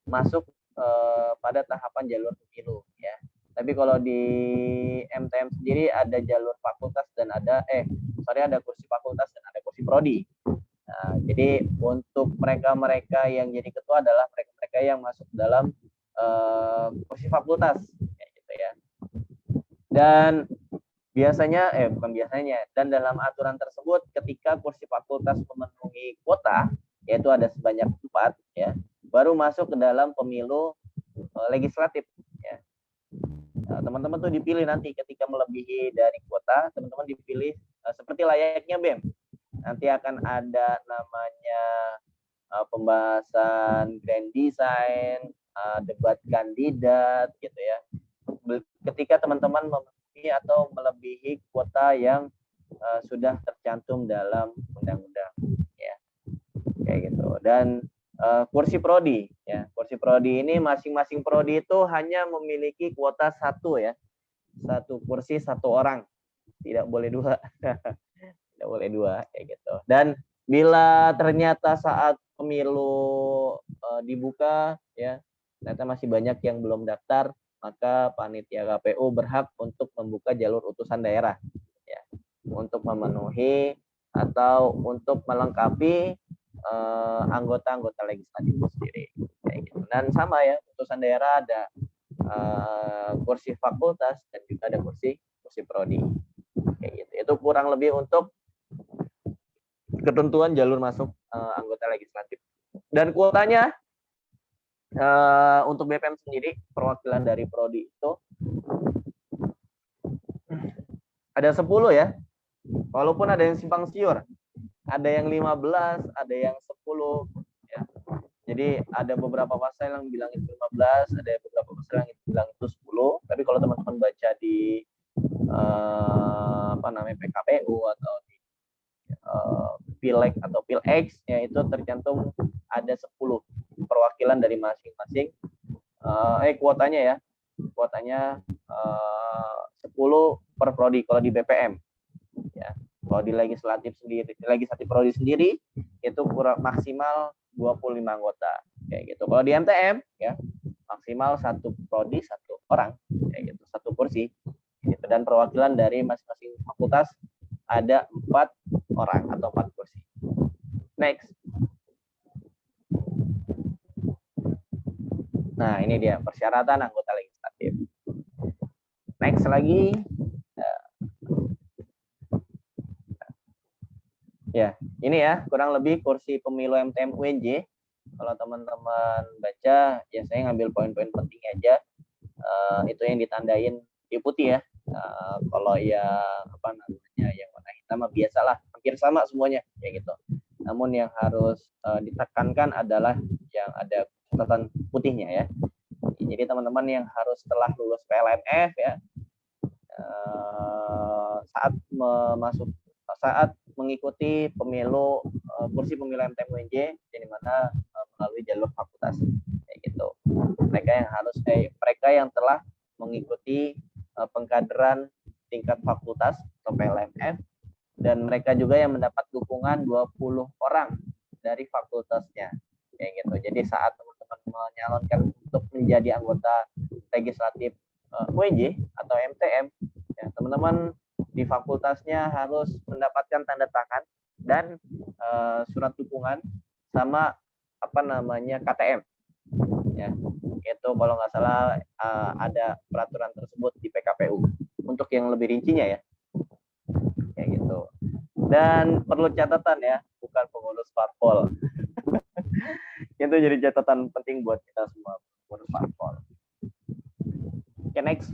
masuk pada tahapan jalur pemilu ya. Tapi kalau di MTM sendiri ada jalur fakultas dan ada kursi fakultas dan ada kursi prodi. Nah, jadi untuk mereka yang jadi ketua adalah mereka yang masuk dalam kursi fakultas kayak gitu ya. Dan dan dalam aturan tersebut ketika kursi fakultas memenuhi kuota, yaitu ada sebanyak 4 ya, baru masuk ke dalam pemilu legislatif ya. Nah, teman-teman tuh dipilih nanti ketika melebihi dari kuota, teman-teman dipilih seperti layaknya BEM. Nanti akan ada namanya pembahasan grand design, debat kandidat gitu ya. Ketika teman-teman memenuhi atau melebihi kuota yang sudah tercantum dalam undang-undang ya. Kayak gitu. Dan kursi prodi ya. Kursi prodi ini masing-masing prodi itu hanya memiliki kuota 1 ya. 1 kursi 1 orang. Tidak boleh 2. Tidak boleh 2 kayak gitu. Dan bila ternyata saat pemilu dibuka ya, ternyata masih banyak yang belum daftar, maka panitia KPU berhak untuk membuka jalur utusan daerah ya, untuk memenuhi atau untuk melengkapi anggota-anggota legislatif itu sendiri kayak gitu. Dan sama ya, utusan daerah ada kursi fakultas dan juga ada kursi prodi kayak gitu. Itu kurang lebih untuk ketentuan jalur masuk anggota legislatif. Dan kuotanya untuk BPM sendiri, perwakilan dari prodi itu ada 10 ya. Walaupun ada yang simpang siur. Ada yang 15, ada yang 10 ya. Jadi ada beberapa pasal yang bilang itu 15, ada beberapa pasal yang bilang itu 10. Tapi kalau teman-teman baca di PKPU atau di Pileg atau Pilex ya, itu tercantum ada 10 perwakilan dari masing-masing kuotanya ya. Kuotanya 10 per prodi kalau di BPM ya. Kalau di legislatif prodi sendiri itu kurang maksimal 25 anggota. Kayak gitu. Kalau di MTM ya maksimal 1 prodi 1 orang, kayak gitu, 1 kursi. Gitu. Dan perwakilan dari masing-masing fakultas ada 4 orang atau 4 kursi. Next. Nah, ini dia persyaratan anggota legislatif. Next lagi. Ya, ini ya kurang lebih kursi pemilu MTM UNJ. Kalau teman-teman baca, ya saya ngambil poin-poin penting aja. Itu yang ditandain di putih ya. Kalau yang apa namanya yang warna hitam biasalah, hampir sama semuanya kayak gitu. Namun yang harus ditekankan adalah yang ada catatan putihnya ya. Jadi teman-teman yang harus setelah lulus PLMF ya, saat mengikuti pemilu kursi pemilu MTM UNJ, di mana melalui jalur fakultas kayak gitu. Mereka yang telah mengikuti pengkaderan tingkat fakultas atau PLMF, dan mereka juga yang mendapat dukungan 20 orang dari fakultasnya kayak gitu. Jadi saat teman-teman menyalonkan untuk menjadi anggota legislatif UNJ atau MTM ya, teman-teman di fakultasnya harus mendapatkan tanda tangan dan surat dukungan sama apa namanya KTM ya. Itu kalau nggak salah ada peraturan tersebut di PKPU untuk yang lebih rincinya ya kayak gitu. Dan perlu catatan ya, bukan pengurus parpol. Itu jadi catatan penting buat kita semua pengurus parpol. Oke, next.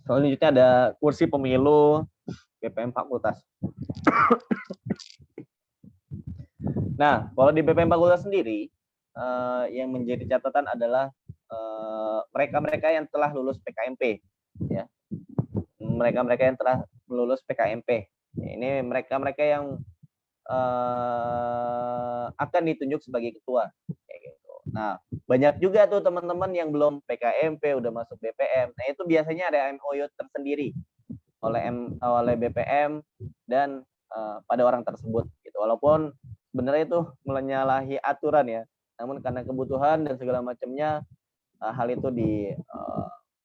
Selanjutnya ada kursi pemilu BPM Fakultas. Nah, kalau di BPM Fakultas sendiri, yang menjadi catatan adalah mereka-mereka yang telah lulus PKMP, ya. Mereka-mereka yang telah lulus PKMP. Ini mereka-mereka yang akan ditunjuk sebagai ketua. Kayak gitu. Nah, banyak juga tuh teman-teman yang belum PKMP udah masuk BPM. Nah, itu biasanya ada MOU tersendiri oleh BPM dan pada orang tersebut gitu. Walaupun sebenarnya itu menyalahi aturan ya. Namun karena kebutuhan dan segala macamnya hal itu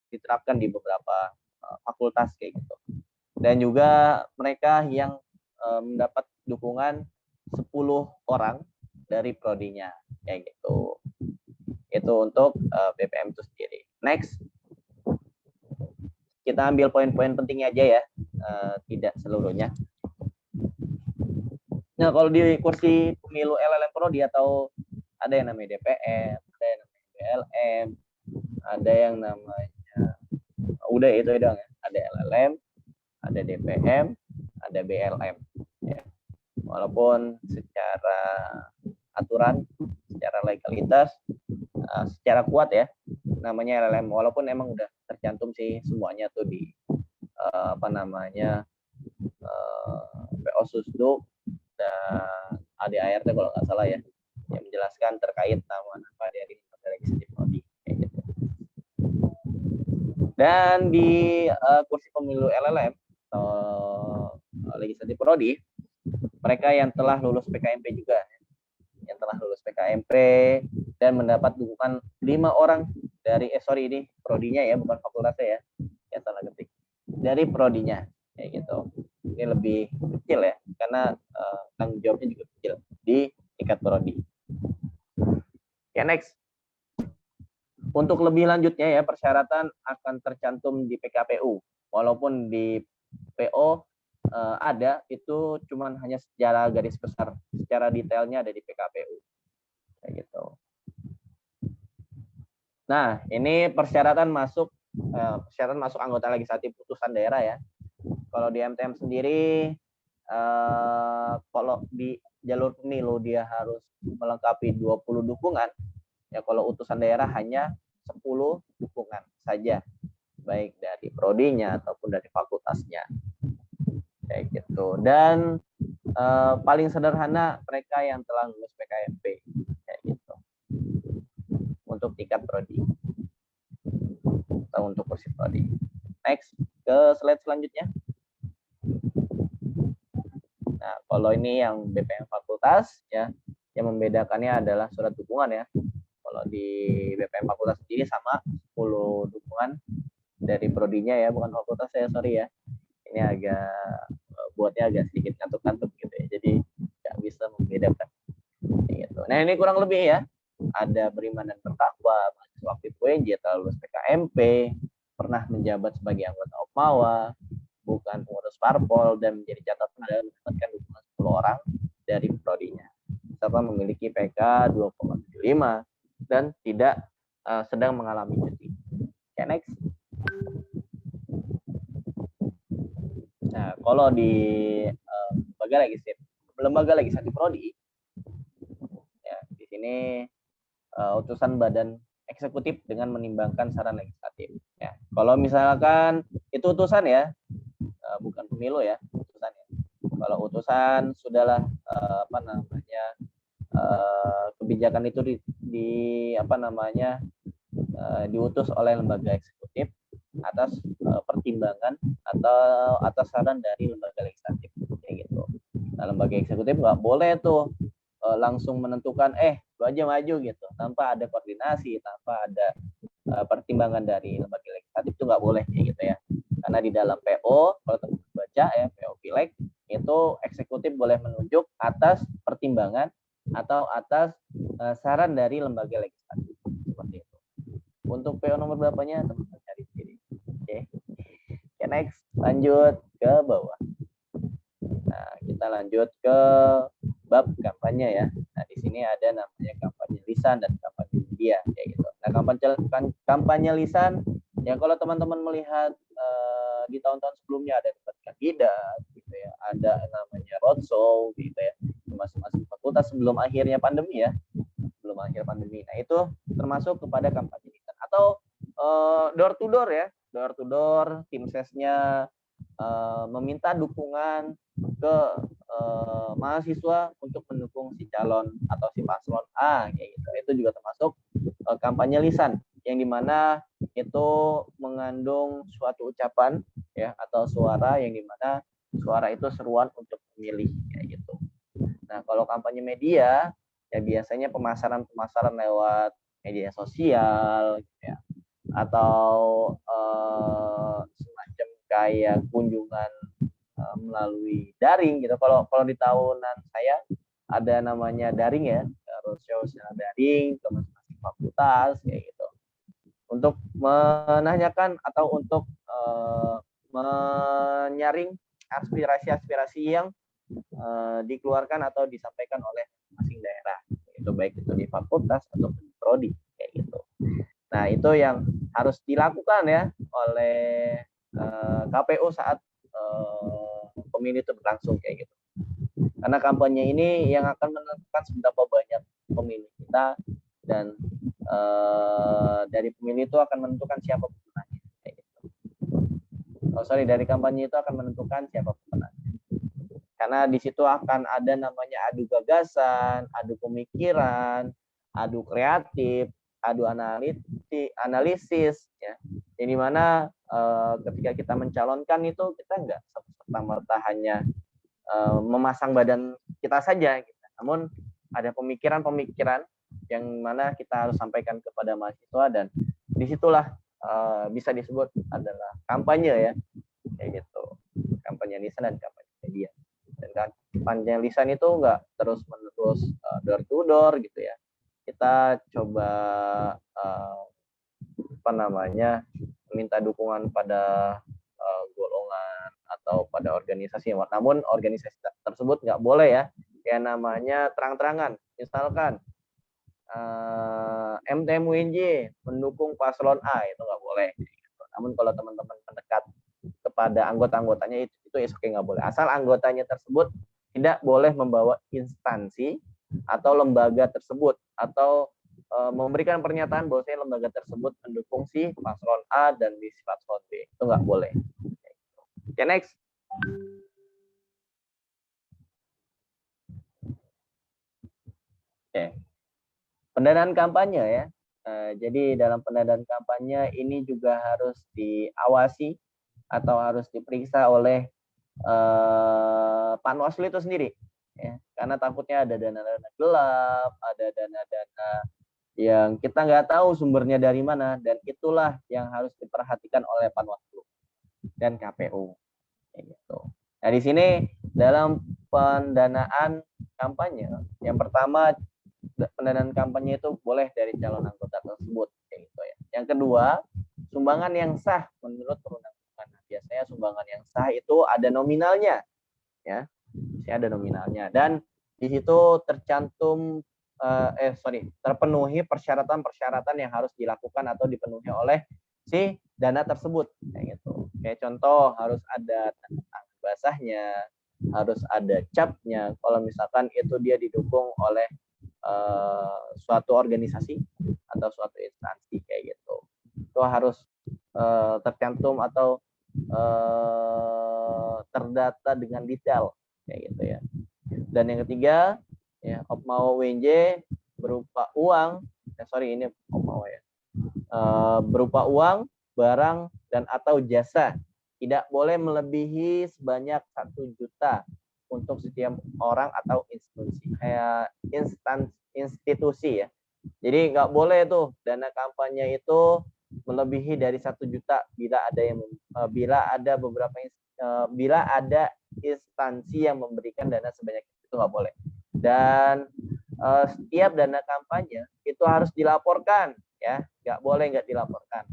diterapkan di beberapa fakultas kayak gitu. Dan juga mereka yang mendapat dukungan 10 orang dari prodinya kayak gitu. Itu untuk BPM itu sendiri. Next. Kita ambil poin-poin pentingnya aja ya, tidak seluruhnya. Nah, kalau di kursi pemilu LLM Prodi atau ada yang namanya DPM, ada yang namanya BLM, ada yang namanya udah itu dong ya. Ada LLM, ada DPM, ada BLM. Ya. Walaupun secara aturan, secara legalitas, secara kuat ya, namanya LLM. Walaupun emang udah tercantum sih semuanya tuh di apa namanya PO Susduk dan ADART kalau nggak salah ya, yang menjelaskan terkait nama-nama dari legislatif prodi. Gitu. Dan di kursi pemilu LLM atau legislatif prodi, mereka yang telah lulus PKMP juga, yang telah lulus PKMP dan mendapat dukungan 5 orang dari ini prodinya ya, bukan fakultasnya ya salah ketik, dari prodinya kayak gitu. Ini lebih kecil ya, karena tanggung jawabnya juga kecil di tingkat prodi. Ya, next. Untuk lebih lanjutnya ya, persyaratan akan tercantum di PKPU. Walaupun di PO ada, itu cuman hanya secara garis besar, secara detailnya ada di PKPU. Kayak gitu. Nah, ini persyaratan masuk anggota legislatif putusan daerah ya. Kalau di MTM sendiri, kalau di jalur pemilu dia harus melengkapi 20 dukungan. Ya, kalau utusan daerah hanya 10 dukungan saja, baik dari prodinya ataupun dari fakultasnya. Kayak gitu. Dan paling sederhana mereka yang telah lulus PKMP. Kayak gitu. Untuk tingkat prodi atau untuk kursi prodi. Next, ke slide selanjutnya. Kalau ini yang BPM fakultas ya, yang membedakannya adalah surat dukungan ya. Kalau di BPM fakultas sendiri sama 10 dukungan dari prodinya ya, bukan fakultas saya, sorry ya. Ini agak buatnya agak sedikit ngantuk-ngantuk gitu ya. Jadi nggak bisa membedakan. Gitu. Nah ini kurang lebih ya. Ada beriman dan bertakwa, mahasiswa aktif UNJ, telah lulus PKMP, pernah menjabat sebagai anggota Opmawa, bukan pengurus parpol, dan menjadi catatan adalah mendapatkan dukungan 10 orang dari prodinya, serta memiliki PK 2,75 dan tidak sedang mengalami cuti. Oke, next. Nah, kalau di lembaga legislatif prodi, ya di sini utusan badan eksekutif dengan menimbangkan saran legislatif. Ya, kalau misalkan itu utusan ya, bukan pemilu ya, utusan ya. Kalau utusan sudahlah kebijakan itu diutus oleh lembaga eksekutif atas pertimbangan atau atas saran dari lembaga legislatif kayak gitu. Nah, lembaga eksekutif nggak boleh tuh langsung menentukan lu aja maju gitu tanpa ada koordinasi, tanpa ada pertimbangan dari lembaga legislatif, itu nggak boleh kayak gitu ya. Karena di dalam PO, kalau teman-teman baca ya, PO Pileg itu eksekutif boleh menunjuk atas pertimbangan atau atas saran dari lembaga legislatif seperti itu. Untuk PO nomor berapanya teman-teman cari sendiri. Oke. Oke, next, lanjut ke bawah. Nah, kita lanjut ke bab kampanye ya. Nah, di sini ada namanya kampanye lisan dan kampanye media kayak gitu. Nah, kampanye lisan ya, kalau teman-teman melihat di tahun-tahun sebelumnya ada debat kandidat gitu ya, ada namanya roadshow gitu ya, masing-masing fakultas sebelum akhirnya pandemi ya, sebelum akhir pandemi. Nah, itu termasuk kepada kampanye lisan atau door to door ya, door to door, tim sesnya meminta dukungan ke mahasiswa untuk mendukung si calon atau si paslon A kayak gitu. Itu juga termasuk kampanye lisan, yang dimana itu mengandung suatu ucapan ya atau suara, yang dimana suara itu seruan untuk memilih kayak gitu. Nah, kalau kampanye media ya biasanya pemasaran lewat media sosial gitu ya, atau semacam kayak kunjungan melalui daring gitu. Kalau di tahunan saya ada namanya daring ya, roadshow secara daring ke masing-masing fakultas kayak gitu, untuk menanyakan atau untuk menyaring aspirasi-aspirasi yang dikeluarkan atau disampaikan oleh masing daerah, itu baik itu di fakultas atau di prodi kayak gitu. Nah, itu yang harus dilakukan ya oleh KPU saat pemilu itu berlangsung kayak gitu. Karena kampanye ini yang akan menentukan seberapa banyak pemilih kita, dan dari pemilih itu akan menentukan siapa pemenangnya kayak gitu. Dari kampanye itu akan menentukan siapa pemenangnya. Karena di situ akan ada namanya adu gagasan, adu pemikiran, adu kreatif, adu analisis ya. Yang dimana ketika kita mencalonkan itu kita nggak serta-merta hanya memasang badan kita saja gitu. Namun ada pemikiran-pemikiran yang mana kita harus sampaikan kepada mahasiswa, dan disitulah bisa disebut adalah kampanye ya kayak gitu. Kampanye lisan dan kampanye media. Dan kampanye lisan itu nggak terus-menerus door to door gitu ya. Kita coba meminta dukungan pada golongan atau pada organisasi, namun organisasi tersebut nggak boleh ya kayak namanya terang-terangan. Misalkan MTM UNJ mendukung paslon A, itu nggak boleh. Namun kalau teman-teman mendekat kepada anggota-anggotanya itu oke, nggak boleh, asal anggotanya tersebut tidak boleh membawa instansi atau lembaga tersebut, atau memberikan pernyataan bahwa lembaga tersebut mendukung si paslon A dan di si paslon B, itu nggak boleh. Oke, next. Oke. Pendanaan kampanye ya. Jadi dalam pendanaan kampanye ini juga harus diawasi atau harus diperiksa oleh Panwaslu itu sendiri. ya, karena takutnya ada dana-dana gelap, ada dana-dana yang kita nggak tahu sumbernya dari mana, dan itulah yang harus diperhatikan oleh Panwaslu dan KPU. Gitu. Nah, di sini dalam pendanaan kampanye, yang pertama pendanaan kampanye itu boleh dari calon anggota tersebut, gitu ya. Yang kedua, sumbangan yang sah menurut perundang-undangan. Biasanya sumbangan yang sah itu ada nominalnya, ya, ada nominalnya, dan di situ tercantum terpenuhi persyaratan-persyaratan yang harus dilakukan atau dipenuhi oleh si dana tersebut, kayak gitu. Kayak contoh, harus ada tanda basahnya, harus ada capnya. Kalau misalkan itu dia didukung oleh suatu organisasi atau suatu instansi, kayak gitu, itu harus tercantum atau terdata dengan detail, kayak gitu ya. Dan yang ketiga, ya, Opmawa WNJ berupa uang, ini Opmawa ya, berupa uang, barang, dan atau jasa tidak boleh melebihi sebanyak 1 juta untuk setiap orang atau institusi ya. Jadi nggak boleh tuh dana kampanye itu melebihi dari 1 juta bila ada instansi yang memberikan dana sebanyak itu, nggak boleh. Dan setiap dana kampanye itu harus dilaporkan, ya, nggak boleh nggak dilaporkan,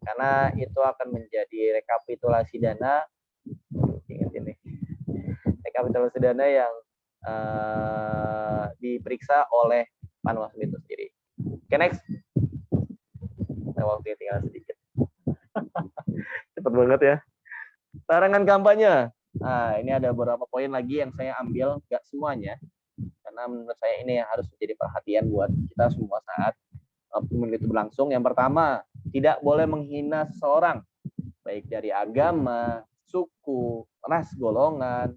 karena itu akan menjadi rekapitulasi dana. Ingat ini, rekapitulasi dana yang diperiksa oleh Panwaslu itu sendiri. Oke, next. Nah, waktunya tinggal sedikit. Cepet banget ya. Larangan kampanye. Nah, ini ada beberapa poin lagi yang saya ambil, nggak semuanya, karena menurut saya ini yang harus menjadi perhatian buat kita semua saat pemilu itu berlangsung. Yang pertama, tidak boleh menghina seseorang, baik dari agama, suku, ras, golongan,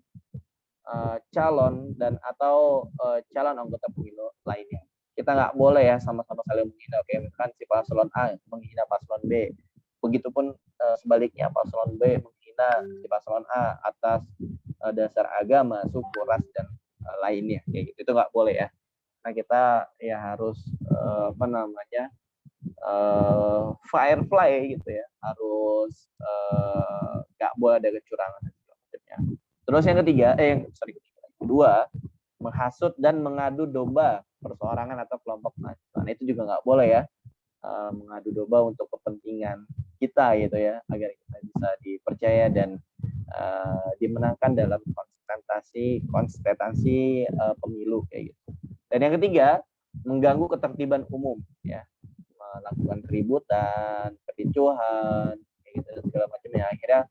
calon, dan atau calon anggota pemilu lainnya. Kita nggak boleh ya sama-sama saling menghina. Oke, misalkan si paslon A menghina paslon B, begitupun sebaliknya paslon B menghina si paslon A atas dasar agama, suku, ras, dan lainnya, kayak gitu. Itu nggak boleh ya. Nah, kita ya harus firefly gitu ya, harus nggak boleh ada kecurangan. Terus yang kedua, menghasut dan mengadu domba perseorangan atau kelompok mahasiswa. Nah, itu juga nggak boleh ya, mengadu domba untuk kepentingan kita gitu ya, agar kita bisa dipercaya dan dimenangkan dalam konsentrasi pemilu, kayak gitu. Dan yang ketiga, mengganggu ketertiban umum, ya, melakukan keributan, kericuhan, kayak gitu, segala macamnya. Akhirnya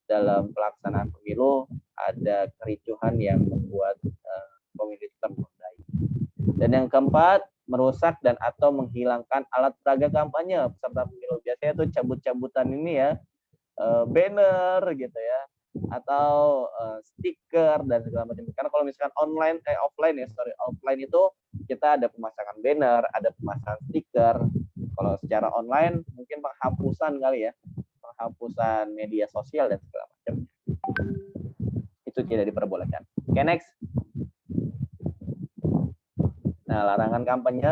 dalam pelaksanaan pemilu ada kericuhan yang membuat pemilu tertundai. Dan yang keempat, merusak dan atau menghilangkan alat peraga kampanye peserta pemilu. Biasanya tuh cabut-cabutan ini ya, banner gitu ya, atau stiker dan segala macam. Karena kalau misalkan offline itu kita ada pemasangan banner, ada pemasangan stiker. Kalau secara online mungkin penghapusan kali ya, penghapusan media sosial dan segala macam. Itu tidak diperbolehkan. Oke, next. Nah, larangan kampanye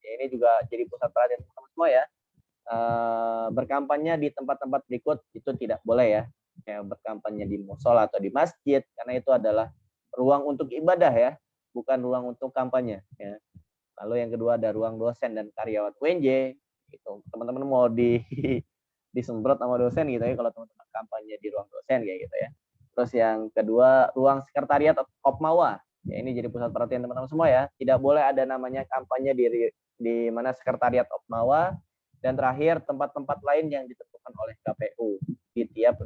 ya, ini juga jadi pusat perhatian teman-teman semua ya. Berkampanye di tempat-tempat berikut itu tidak boleh ya. Kayak berkampanye di musola atau di masjid, karena itu adalah ruang untuk ibadah ya, bukan ruang untuk kampanye ya. Lalu yang kedua ada ruang dosen dan karyawan UNJ. Gitu. Teman-teman mau disemprot sama dosen gitu ya kalau teman-teman kampanye di ruang dosen kayak gitu ya. Terus yang kedua, ruang sekretariat Opmawa. Ya, ini jadi pusat perhatian teman-teman semua ya. Tidak boleh ada namanya kampanye di mana sekretariat Opmawa. Dan terakhir, tempat-tempat lain yang ditentukan oleh KPU di tiap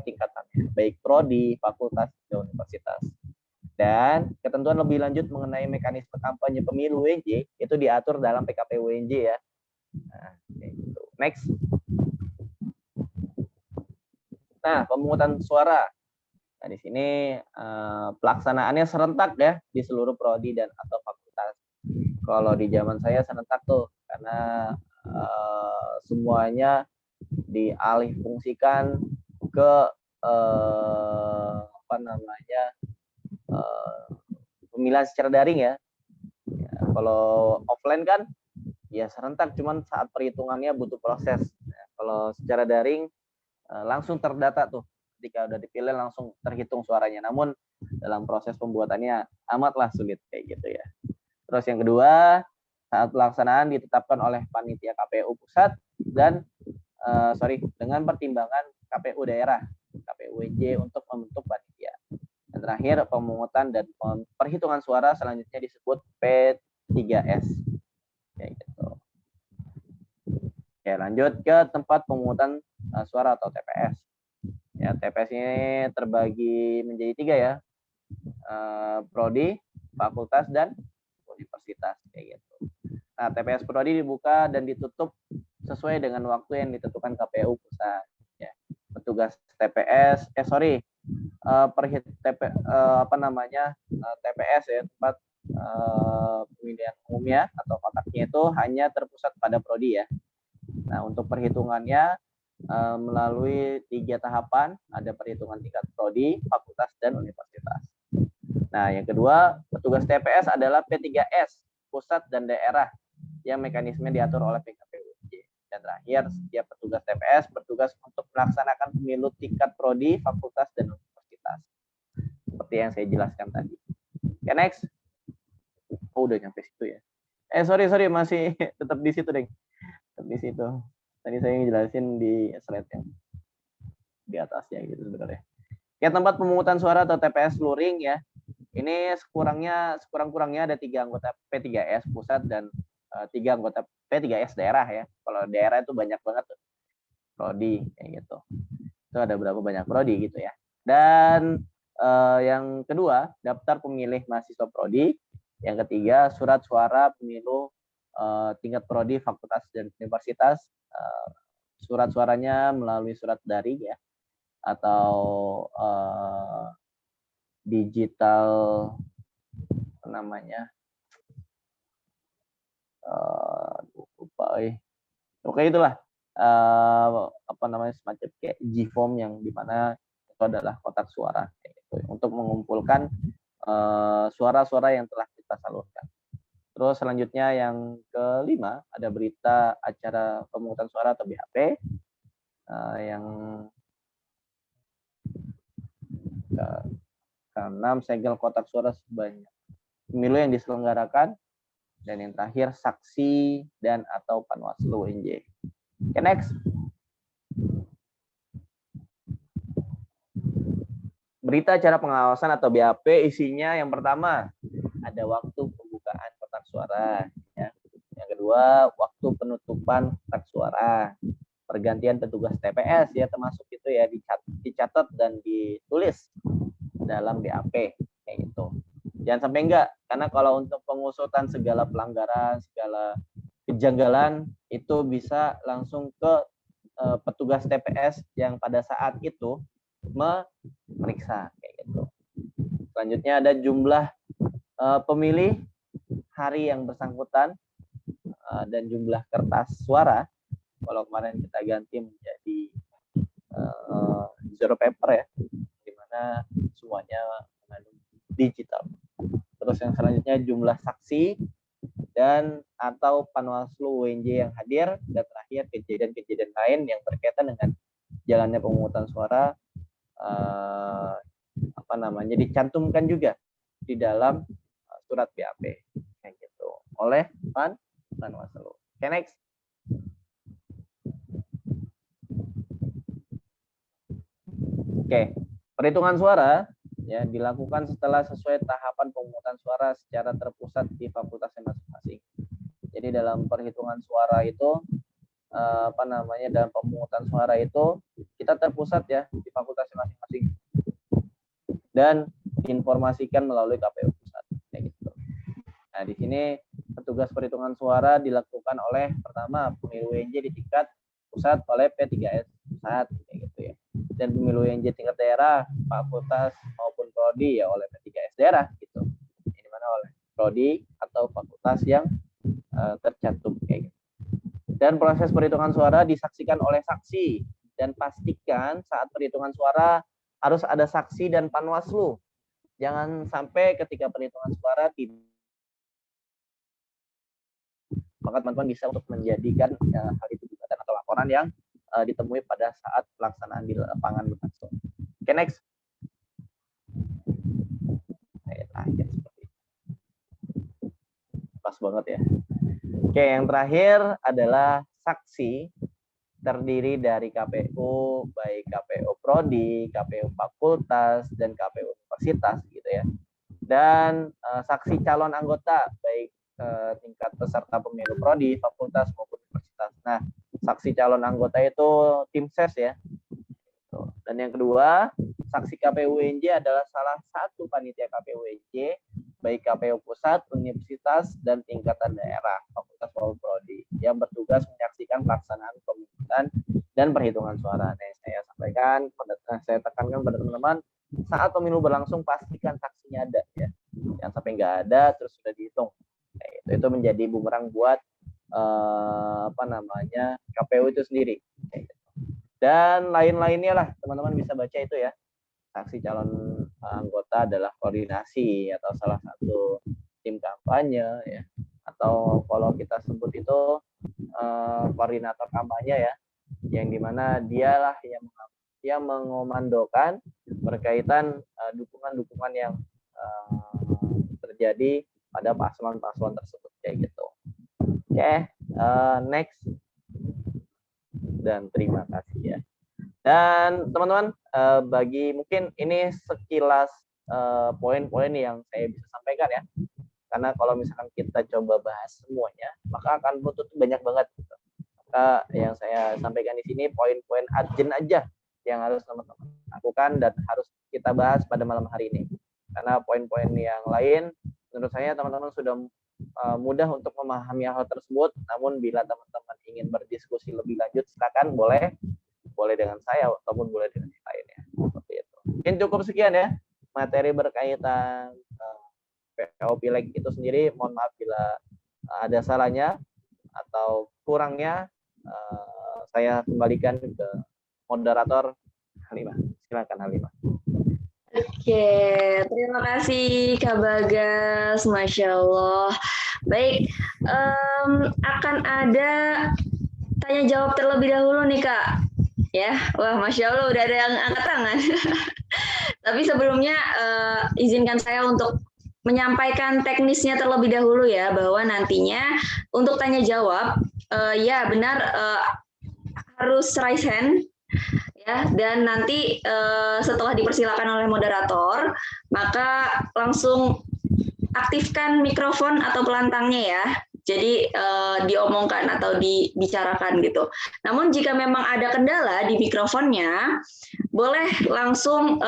tingkatannya, baik prodi, fakultas, dan universitas. Dan ketentuan lebih lanjut mengenai mekanisme kampanye pemilu WNJ itu diatur dalam PKPU WNJ ya. Nah, gitu. Next. Nah, pemungutan suara. Nah, di sini pelaksanaannya serentak ya di seluruh prodi dan atau fakultas. Kalau di zaman saya serentak tuh, karena semuanya dialihfungsikan ke pemilihan secara daring ya. Kalau offline kan ya serentak, cuman saat perhitungannya butuh proses. Kalau secara daring langsung terdata tuh, ketika udah dipilih langsung terhitung suaranya. Namun dalam proses pembuatannya amatlah sulit kayak gitu ya. Terus yang kedua, saat pelaksanaan ditetapkan oleh panitia KPU pusat dan dengan pertimbangan KPU daerah, KPUJ untuk membentuk panitia. Dan terakhir, pemungutan dan perhitungan suara selanjutnya disebut P3S. Kayak gitu. Oke, lanjut ke tempat pemungutan suara atau TPS. Ya, TPS ini terbagi menjadi 3 ya. Prodi, fakultas, dan universitas kayak gitu. Nah, TPS prodi dibuka dan ditutup sesuai dengan waktu yang ditentukan KPU pusat. Ya. Petugas TPS, TPS ya, tempat pemilihan umumnya atau kotaknya itu hanya terpusat pada prodi ya. Nah, untuk perhitungannya melalui 3 tahapan, ada perhitungan tingkat prodi, fakultas, dan universitas. Nah, yang kedua, petugas TPS adalah P3S, pusat dan daerah, yang mekanisme diatur oleh PKPUJ. Dan terakhir, setiap petugas TPS bertugas untuk melaksanakan pemilu tingkat prodi, fakultas, dan universitas. Seperti yang saya jelaskan tadi. Oke, next. Oh, udah nyampe situ ya. Sorry, masih tetap di situ, Deng. Tetap di situ. Tadi saya ngejelasin di slide yang di atasnya gitu sebenarnya. Ya, tempat pemungutan suara atau TPS luring ya. Ini sekurang-kurangnya ada 3 anggota P3S pusat dan 3 anggota P3S daerah ya. Kalau daerah itu banyak banget tuh. Prodi kayak gitu. Itu ada berapa banyak prodi gitu ya. Dan yang kedua, daftar pemilih mahasiswa prodi. Yang ketiga, surat suara pemilu tingkat prodi, fakultas, dan universitas. Surat suaranya melalui surat daring ya, atau digital namanya, lupa. Oke, itulah semacam kayak G-form yang dimana itu adalah kotak suara gitu, untuk mengumpulkan suara-suara yang telah kita salurkan. Terus selanjutnya yang kelima ada berita acara pemungutan suara atau BAP yang keenam, segel kotak suara sebanyak pemilu yang diselenggarakan, dan yang terakhir saksi dan atau Panwaslu NJ. Oke, next. Berita acara pengawasan atau BAP isinya yang pertama ada waktu pembukaan kotak suara ya. Yang kedua, waktu penutupan kotak suara. Pergantian petugas TPS ya, termasuk itu ya, dicatat dan ditulis dalam BAP kayak gitu. Jangan sampai enggak, karena kalau untuk pengusutan segala pelanggaran, segala kejanggalan itu bisa langsung ke petugas TPS yang pada saat itu memeriksa kayak gitu. Selanjutnya ada jumlah pemilih, hari yang bersangkutan, dan jumlah kertas suara. Kalau kemarin kita ganti menjadi zero paper ya, di mana semuanya mengandung digital. Terus yang selanjutnya jumlah saksi dan atau Panwaslu UNJ yang hadir, dan terakhir kejadian-kejadian lain yang berkaitan dengan jalannya pemungutan suara dicantumkan juga di dalam surat BAP kayak gitu oleh Panwaslu. Okay, next. Oke, perhitungan suara ya dilakukan setelah sesuai tahapan pemungutan suara secara terpusat di fakultasnya masing-masing. Jadi dalam perhitungan suara itu dalam pemungutan suara itu kita terpusat ya di fakultasnya masing-masing dan diinformasikan melalui KPU pusat kayak gitu. Nah, di sini petugas perhitungan suara dilakukan oleh pertama pemilu UNJ di tingkat pusat oleh P3S pusat kayak gitu ya. Dan pemilu UNJ tingkat daerah, fakultas maupun prodi ya oleh P3S daerah gitu. Ini mana oleh prodi atau fakultas yang tercantum kayak gitu. Dan proses perhitungan suara disaksikan oleh saksi, dan pastikan saat perhitungan suara harus ada saksi dan Panwaslu. jangan sampai ketika perhitungan suara maka teman-teman bisa untuk menjadikan hal itu gugatan atau laporan yang ditemui pada saat pelaksanaan di lapangan berlangsung. Oke, next. Terakhir seperti itu. Pas banget ya. Oke, yang terakhir adalah saksi terdiri dari KPU, baik KPU Prodi, KPU Fakultas, dan KPU Universitas gitu ya. Dan saksi calon anggota baik tingkat peserta pemilu Prodi, Fakultas maupun Universitas. Nah, saksi calon anggota itu tim ses ya. Dan yang kedua, saksi KPU UNJ adalah salah satu panitia KPU UNJ, baik KPU pusat, universitas, dan tingkatan daerah, fakultas maupun prodi, yang bertugas menyaksikan pelaksanaan pemungutan dan perhitungan suara. Nah, saya sampaikan, saya tekankan pada teman-teman, saat pemilu berlangsung pastikan saksinya ada ya, jangan sampai nggak ada terus sudah dihitung. Nah, itu menjadi bumerang buat KPU itu sendiri. Dan lain-lainnya lah, teman-teman bisa baca itu ya. Saksi calon anggota adalah koordinasi atau salah satu tim kampanye ya, atau kalau kita sebut itu koordinator kampanye ya, yang dimana dialah yang mengomandokan berkaitan dukungan-dukungan yang terjadi pada paslon-paslon tersebut kayak gitu. Oke, next. Dan terima kasih ya. Dan teman-teman, bagi mungkin ini sekilas poin-poin yang saya bisa sampaikan ya. Karena kalau misalkan kita coba bahas semuanya, maka akan butuh banyak banget. Gitu. Maka yang saya sampaikan di sini poin-poin urgent aja yang harus teman-teman lakukan dan harus kita bahas pada malam hari ini. Karena poin-poin yang lain, menurut saya teman-teman sudah mudah untuk memahami hal tersebut. Namun bila teman-teman ingin berdiskusi lebih lanjut, silakan boleh dengan saya ataupun boleh dengan yang lainnya. Seperti itu. Mungkin cukup sekian ya materi berkaitan PO Pileg itu sendiri. Mohon maaf bila ada salahnya atau kurangnya. Saya kembalikan ke moderator Halimah. Silakan Halimah. Oke, terima kasih Kak Bagas, Masya Allah. Baik, akan ada tanya jawab terlebih dahulu nih Kak. Ya, wah Masya Allah udah ada yang angkat tangan. Tapi sebelumnya izinkan saya untuk menyampaikan teknisnya terlebih dahulu ya, bahwa nantinya untuk tanya jawab, ya benar harus raise hand. Ya, dan nanti setelah dipersilakan oleh moderator, maka langsung aktifkan mikrofon atau pelantangnya ya. Jadi diomongkan atau dibicarakan gitu. Namun jika memang ada kendala di mikrofonnya, boleh langsung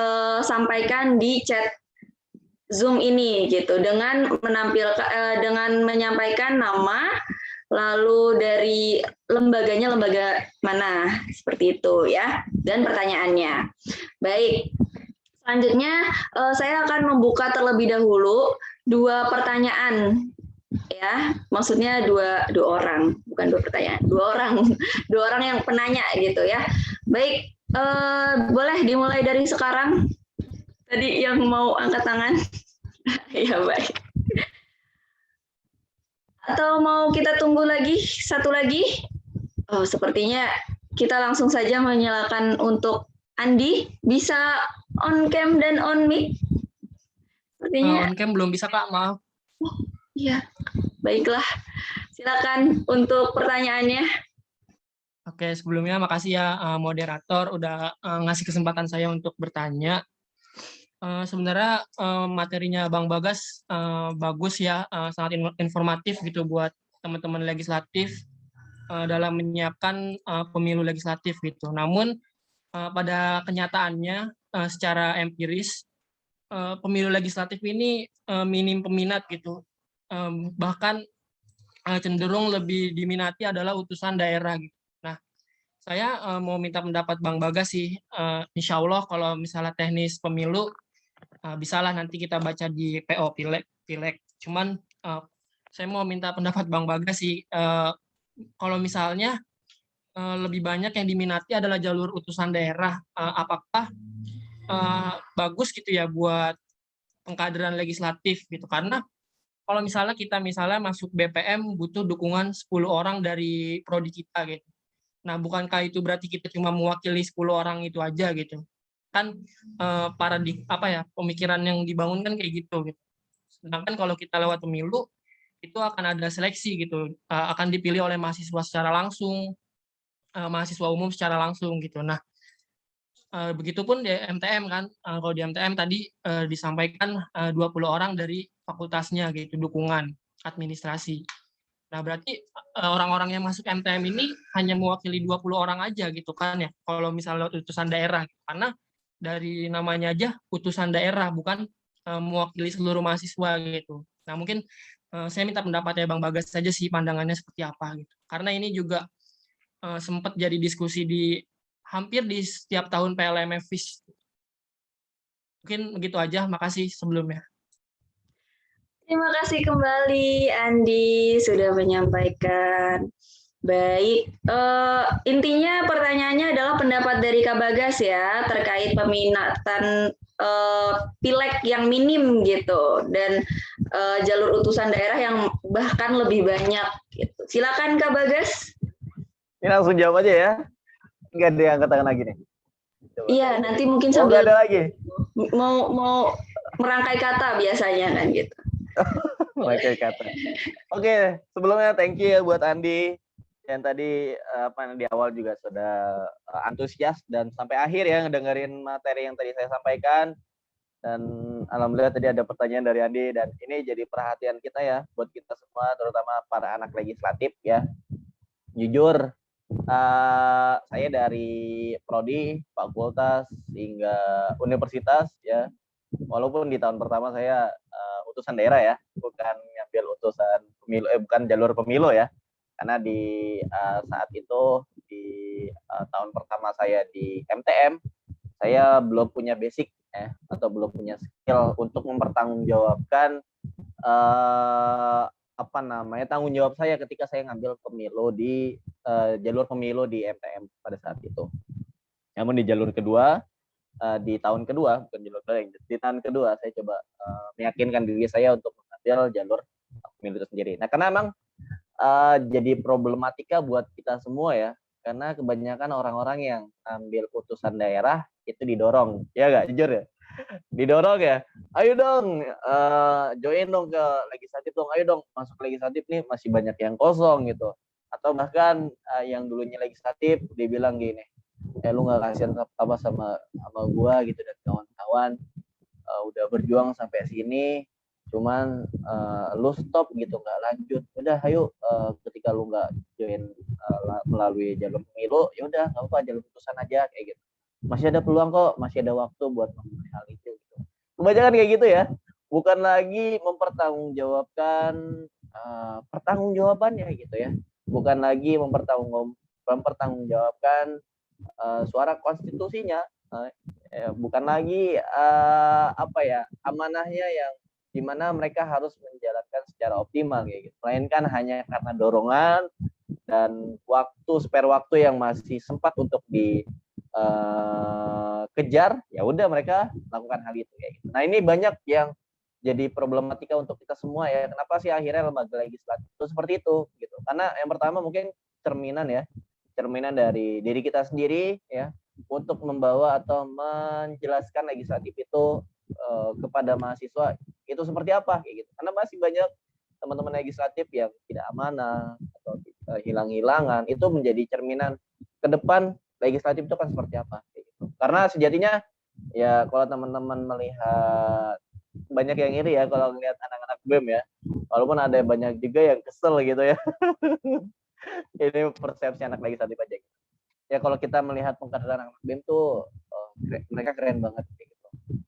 sampaikan di chat Zoom ini gitu dengan dengan menyampaikan nama, lalu dari lembaganya lembaga mana, seperti itu ya, dan pertanyaannya. Baik, selanjutnya saya akan membuka terlebih dahulu 2 pertanyaan ya, maksudnya dua orang, bukan 2 pertanyaan, 2 orang yang penanya gitu ya. Baik, boleh dimulai dari sekarang. Tadi yang mau angkat tangan. Ya baik. Atau mau kita tunggu lagi, satu lagi? Oh, sepertinya kita langsung saja menyalakan untuk Andi. Bisa on cam dan on mic? Sepertinya On cam belum bisa Kak, maaf. Oh, iya, baiklah. Silakan untuk pertanyaannya. Oke, sebelumnya makasih ya moderator udah ngasih kesempatan saya untuk bertanya. Sebenarnya materinya Bang Bagas bagus ya, sangat informatif gitu buat teman-teman legislatif dalam menyiapkan pemilu legislatif gitu. Namun pada kenyataannya secara empiris pemilu legislatif ini minim peminat gitu. Bahkan cenderung lebih diminati adalah utusan daerah gitu. Nah, saya mau minta pendapat Bang Bagas sih. Insya Allah kalau misalnya teknis pemilu bisalah nanti kita baca di PO Pileg. Cuman saya mau minta pendapat Bang Bagas sih. Kalau misalnya lebih banyak yang diminati adalah jalur utusan daerah, apakah bagus gitu ya buat pengkaderan legislatif gitu. Karena kalau misalnya kita masuk BPM butuh dukungan 10 orang dari prodi kita gitu. Nah, bukankah itu berarti kita cuma mewakili 10 orang itu aja gitu. Kan pemikiran yang dibangun kan kayak gitu. Sedangkan kalau kita lewat pemilu itu akan ada seleksi gitu. Akan dipilih oleh mahasiswa secara langsung, mahasiswa umum secara langsung gitu. Nah, begitupun di MTM kan, kalau di MTM tadi disampaikan 20 orang dari fakultasnya gitu, dukungan administrasi. Nah, berarti orang-orang yang masuk MTM ini hanya mewakili 20 orang aja gitu kan ya, kalau misalnya utusan daerah. Karena dari namanya aja utusan daerah, bukan mewakili seluruh mahasiswa gitu. Nah, mungkin saya minta pendapatnya Bang Bagas saja sih, pandangannya seperti apa gitu. Karena ini juga sempat jadi diskusi hampir di setiap tahun PLMF FIS. Mungkin begitu aja, makasih sebelumnya. Terima kasih kembali Andi sudah menyampaikan. Baik, intinya pertanyaannya adalah pendapat dari Kak Bagas ya terkait peminatan pileg yang minim gitu dan jalur utusan daerah yang bahkan lebih banyak. Gitu. Silakan Kak Bagas. Ini langsung jawab aja ya. Nggak ada yang angkat tangan lagi nih. Coba. Iya, nanti mungkin sambil ada lagi. Mau merangkai kata biasanya kan gitu. Merangkai kata. Oke, sebelumnya thank you ya buat Andi yang tadi di awal juga sudah antusias dan sampai akhir ya ngedengerin materi yang tadi saya sampaikan. Dan alhamdulillah tadi ada pertanyaan dari Andi dan ini jadi perhatian kita ya buat kita semua, terutama para anak legislatif ya. Jujur, saya dari prodi, fakultas hingga universitas ya. Walaupun di tahun pertama saya utusan daerah ya, bukan ngambil utusan pemilu, bukan jalur pemilu ya. Karena di saat itu di tahun pertama saya di MTM, saya belum punya basic ya, atau belum punya skill untuk mempertanggungjawabkan tanggung jawab saya ketika saya ngambil pemilu di jalur pemilu di MTM pada saat itu. Namun di jalur kedua, di tahun kedua, bukan jalur kedua, di tahun kedua saya coba meyakinkan diri saya untuk mengambil jalur pemilu itu sendiri. Nah, karena memang jadi problematika buat kita semua ya, karena kebanyakan orang-orang yang ambil putusan daerah itu didorong, ya nggak, jujur ya, didorong ya, ayo dong join dong ke legislatif dong, ayo dong masuk legislatif nih, masih banyak yang kosong gitu, atau bahkan yang dulunya legislatif dibilang gini, lu nggak kasihan apa sama gua gitu dan kawan-kawan, udah berjuang sampai sini, cuman lu stop gitu, nggak lanjut, udah ayo ketika lu nggak join melalui jalur pemilu, ya udah nggak apa, jalur putusan aja kayak gitu, masih ada peluang kok, masih ada waktu buat memulai hal itu gitu. Kebanyakan kayak gitu ya, bukan lagi mempertanggungjawabkan pertanggungjawabannya gitu ya, bukan lagi mempertanggungjawabkan suara konstitusinya, bukan lagi amanahnya yang dimana mereka harus menjalankan secara optimal kayak gitu, melainkan hanya karena dorongan dan spare waktu yang masih sempat untuk dikejar, ya udah mereka lakukan hal itu kayak gitu. Nah, ini banyak yang jadi problematika untuk kita semua ya. Kenapa sih akhirnya lembaga legislatif itu seperti itu gitu? Karena yang pertama mungkin cerminan dari diri kita sendiri ya, untuk membawa atau menjelaskan legislatif itu kepada mahasiswa itu seperti apa kayak gitu. Karena masih banyak teman-teman legislatif yang tidak amanah atau hilang-hilangan, itu menjadi cerminan ke depan legislatif itu kan seperti apa kayak gitu. Karena sejatinya ya, kalau teman-teman melihat, banyak yang iri ya kalau ngelihat anak-anak BEM ya, walaupun ada banyak juga yang kesel gitu ya. Ini persepsi anak legislatif aja gitu. Ya kalau kita melihat pengkaderan anak BEM tuh mereka keren banget gitu.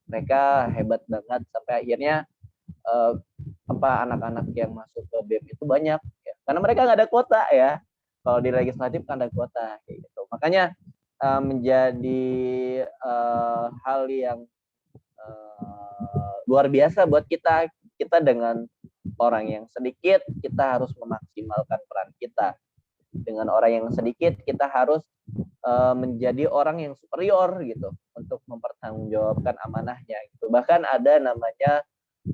Mereka hebat banget sampai akhirnya anak-anak yang masuk ke BEM itu banyak ya. Karena mereka nggak ada kuota ya. Kalau di legislatif kan ada kuota kayak gitu. Makanya menjadi hal yang luar biasa buat kita dengan orang yang sedikit, kita harus memaksimalkan peran kita. Dengan orang yang sedikit, kita harus menjadi orang yang superior gitu untuk mempertanggungjawabkan amanahnya gitu. Bahkan ada namanya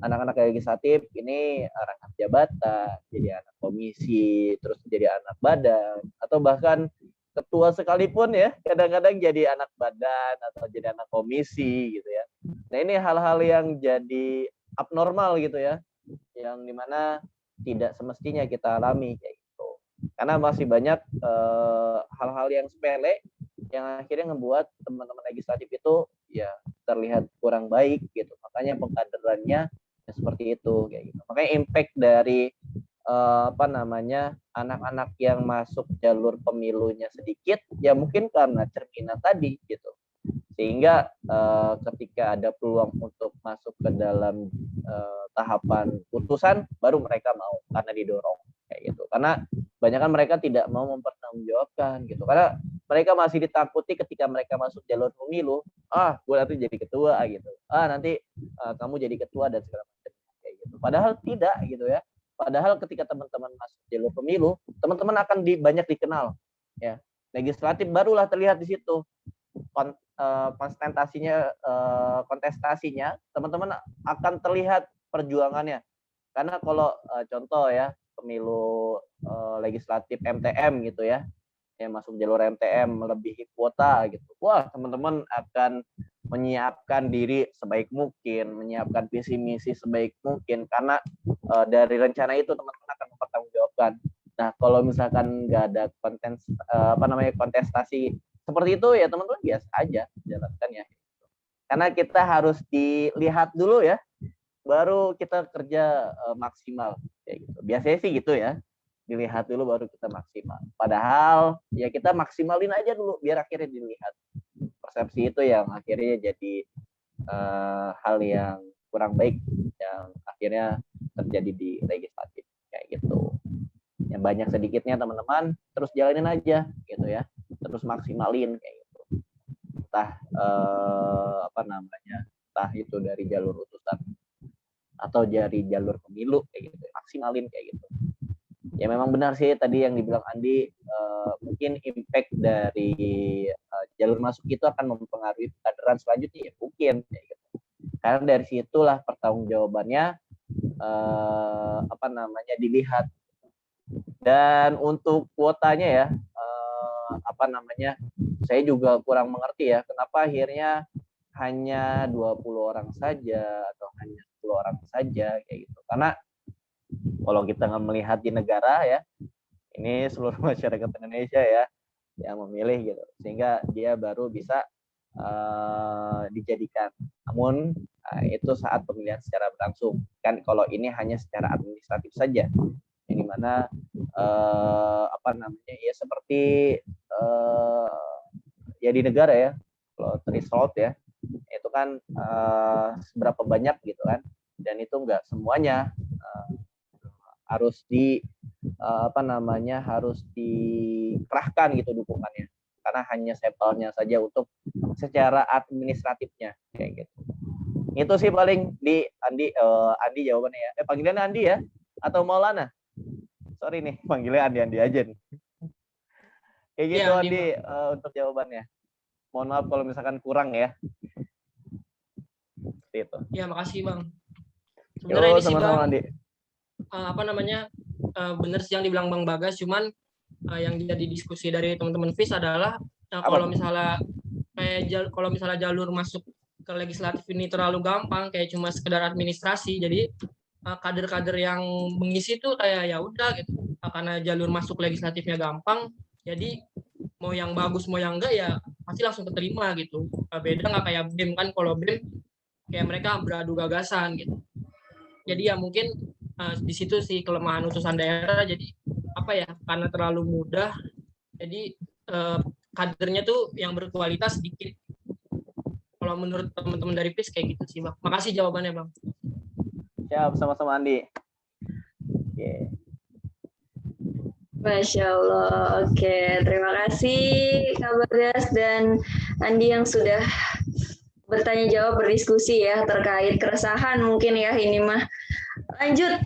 anak-anak legislatif ini rangkap jabatan, jadi anak komisi, terus jadi anak badan, atau bahkan ketua sekalipun ya kadang-kadang jadi anak badan atau jadi anak komisi gitu ya. Nah ini hal-hal yang jadi abnormal gitu ya, yang dimana tidak semestinya kita alami kayak gitu. Karena masih banyak hal-hal yang sepele yang akhirnya ngebuat teman-teman legislatif itu ya terlihat kurang baik gitu. Makanya pengkaderannya seperti itu kayak gitu. Makanya impact dari anak-anak yang masuk jalur pemilunya sedikit ya mungkin karena cerminan tadi gitu. Sehingga ketika ada peluang untuk masuk ke dalam tahapan putusan baru mereka mau karena didorong kayak gitu. Karena kebanyakan mereka tidak mau mempertanggungjawabkan gitu. Karena mereka masih ditakuti ketika mereka masuk jalur pemilu, gue nanti jadi ketua gitu. Nanti kamu jadi ketua dan segala macam kayak gitu. Padahal tidak gitu ya. Padahal ketika teman-teman masuk jalur pemilu, teman-teman akan banyak dikenal ya. Legislatif barulah terlihat di situ. Kontestasinya teman-teman akan terlihat perjuangannya. Karena kalau contoh ya pemilu legislatif MTM gitu ya, yang masuk jalur MTM melebihi kuota gitu, wah teman-teman akan menyiapkan diri sebaik mungkin, menyiapkan visi misi sebaik mungkin, karena dari rencana itu teman-teman akan mempertanggungjawabkan. Nah kalau misalkan nggak ada kontestasi seperti itu ya teman-teman biasa aja jalankan ya. Karena kita harus dilihat dulu ya, baru kita kerja maksimal kayak gitu. Biasanya sih gitu ya, dilihat dulu baru kita maksimal. Padahal ya kita maksimalin aja dulu biar akhirnya dilihat. Persepsi itu yang akhirnya jadi hal yang kurang baik yang akhirnya terjadi di legislatif kayak gitu. Yang banyak sedikitnya teman-teman terus jalanin aja gitu ya, terus maksimalin kayak gitu. Entah entah itu dari jalur utusan atau dari jalur pemilu kayak gitu, maksimalin kayak gitu. Ya memang benar sih tadi yang dibilang Andi, mungkin impact dari jalur masuk itu akan mempengaruhi kaderan selanjutnya ya mungkin kayak gitu. Karena dari situlah pertanggungjawabannya dilihat. Dan untuk kuotanya ya saya juga kurang mengerti ya kenapa akhirnya hanya 20 orang saja atau hanya 10 orang saja kayak gitu. Karena kalau kita melihat di negara ya, ini seluruh masyarakat Indonesia ya yang memilih gitu, sehingga dia baru bisa dijadikan. Namun itu saat pemilihan secara berlangsung. Kan kalau ini hanya secara administratif saja, yang dimana ya seperti ya di negara ya, kalau threshold ya, itu kan seberapa banyak gitu kan, dan itu enggak semuanya harus harus dikerahkan gitu dukungannya, karena hanya sampelnya saja untuk secara administratifnya kayak gitu. Itu sih paling di Andi jawabannya ya. Panggilannya Andi ya atau Maulana? Sorry nih, panggilnya Andi aja nih. Kayak gitu ya, Andi untuk jawabannya. Mohon maaf kalau misalkan kurang ya. Seperti itu. Ya, makasih Bang. Sebenarnya ini sih Bang, Andi. Benar sih yang dibilang Bang Bagas, cuman yang jadi diskusi dari teman-teman FIS adalah kalau misalnya jalur masuk ke legislatif ini terlalu gampang, kayak cuma sekedar administrasi, jadi kader-kader yang mengisi tuh kayak ya udah gitu, karena jalur masuk legislatifnya gampang, jadi mau yang bagus mau yang enggak ya pasti langsung keterima gitu. Beda nggak kayak BEM kan, kalau BEM kayak mereka beradu gagasan gitu. Jadi ya mungkin di situ sih kelemahan utusan daerah, jadi karena terlalu mudah, jadi kadernya tuh yang berkualitas sedikit. Kalau menurut teman-teman dari PIS kayak gitu sih Bang. Makasih jawabannya Bang. Siap, sama-sama Andi. Okay. Masya Allah. Oke, terima kasih Kak Bagas dan Andi yang sudah bertanya jawab, berdiskusi ya terkait keresahan mungkin ya ini mah. Lanjut,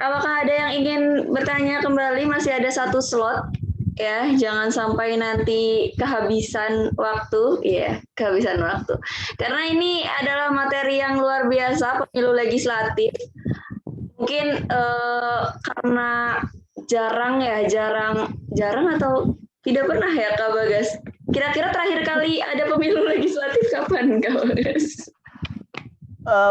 apakah ada yang ingin bertanya kembali? Masih ada satu slot ya, jangan sampai nanti kehabisan waktu, ya, kehabisan waktu. Karena ini adalah materi yang luar biasa, pemilu legislatif. Mungkin karena jarang atau tidak pernah ya Kak Bagas. Kira-kira terakhir kali ada pemilu legislatif kapan Kak Bagas?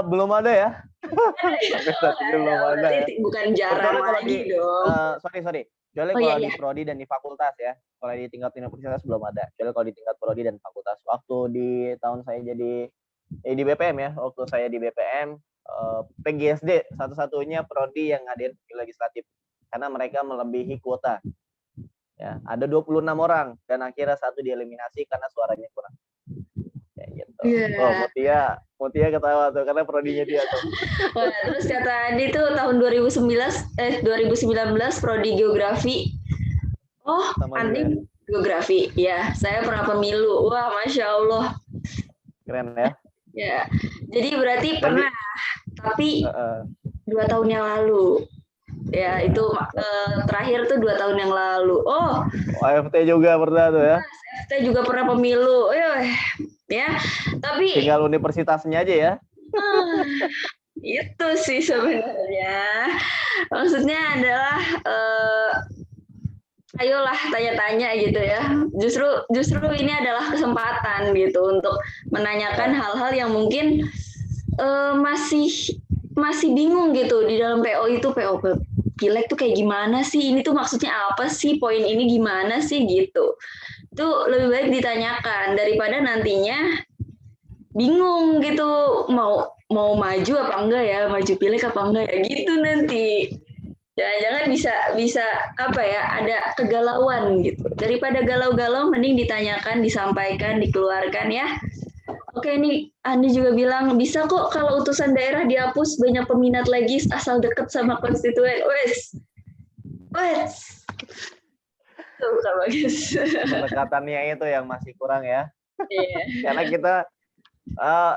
Belum ada ya. Sampai saat ini belum ada ya. Bukan jarang Kecuali kalau lagi di, dong. sorry. Kecuali Oh, iya, kalau di iya. prodi dan di fakultas ya. Kalau di tingkat universitas belum ada. Kecuali kalau di tingkat prodi dan fakultas. Waktu di tahun saya jadi di BPM ya. Waktu saya di BPM, PGSD satu-satunya prodi yang ngadain pemilu legislatif. Karena mereka melebihi kuota. Ya, ada 26 orang dan akhirnya satu dieliminasi karena suaranya kurang. Ya gitu. Iya. Oh, Mutia ketawa tuh karena prodinya dia tuh. Wah, terus kata Andi tuh tahun 2019 prodi geografi. Oh, Sama Andi geografi. Ya, saya pernah pemilu. Wah, Masya Allah. Keren ya. Ya, jadi berarti pernah, tapi 2 tahun yang lalu. Ya, itu terakhir tuh 2 tahun yang lalu. Oh, AFT juga pernah tuh ya. saya juga pernah pemilu. Ya, tapi Tinggal universitasnya aja ya. itu sih sebenarnya. Maksudnya adalah ayolah tanya-tanya gitu ya. Justru ini adalah kesempatan gitu untuk menanyakan hal-hal yang mungkin masih bingung gitu di dalam PO itu. PO pileg tuh kayak gimana sih? Ini tuh maksudnya apa sih? Poin ini gimana sih gitu. Itu lebih baik ditanyakan daripada nantinya bingung gitu mau maju apa enggak ya, maju pileg apa enggak ya gitu nanti. Jangan-jangan bisa apa ya, ada kegalauan gitu. Daripada galau-galau mending ditanyakan, disampaikan, dikeluarkan ya. Oke, nih Andi juga bilang bisa kok kalau utusan daerah dihapus, banyak peminat lagi asal deket sama konstituen. Wes. Tuh Kak Bagas. Pendekatannya itu yang masih kurang ya. Iya. Karena kita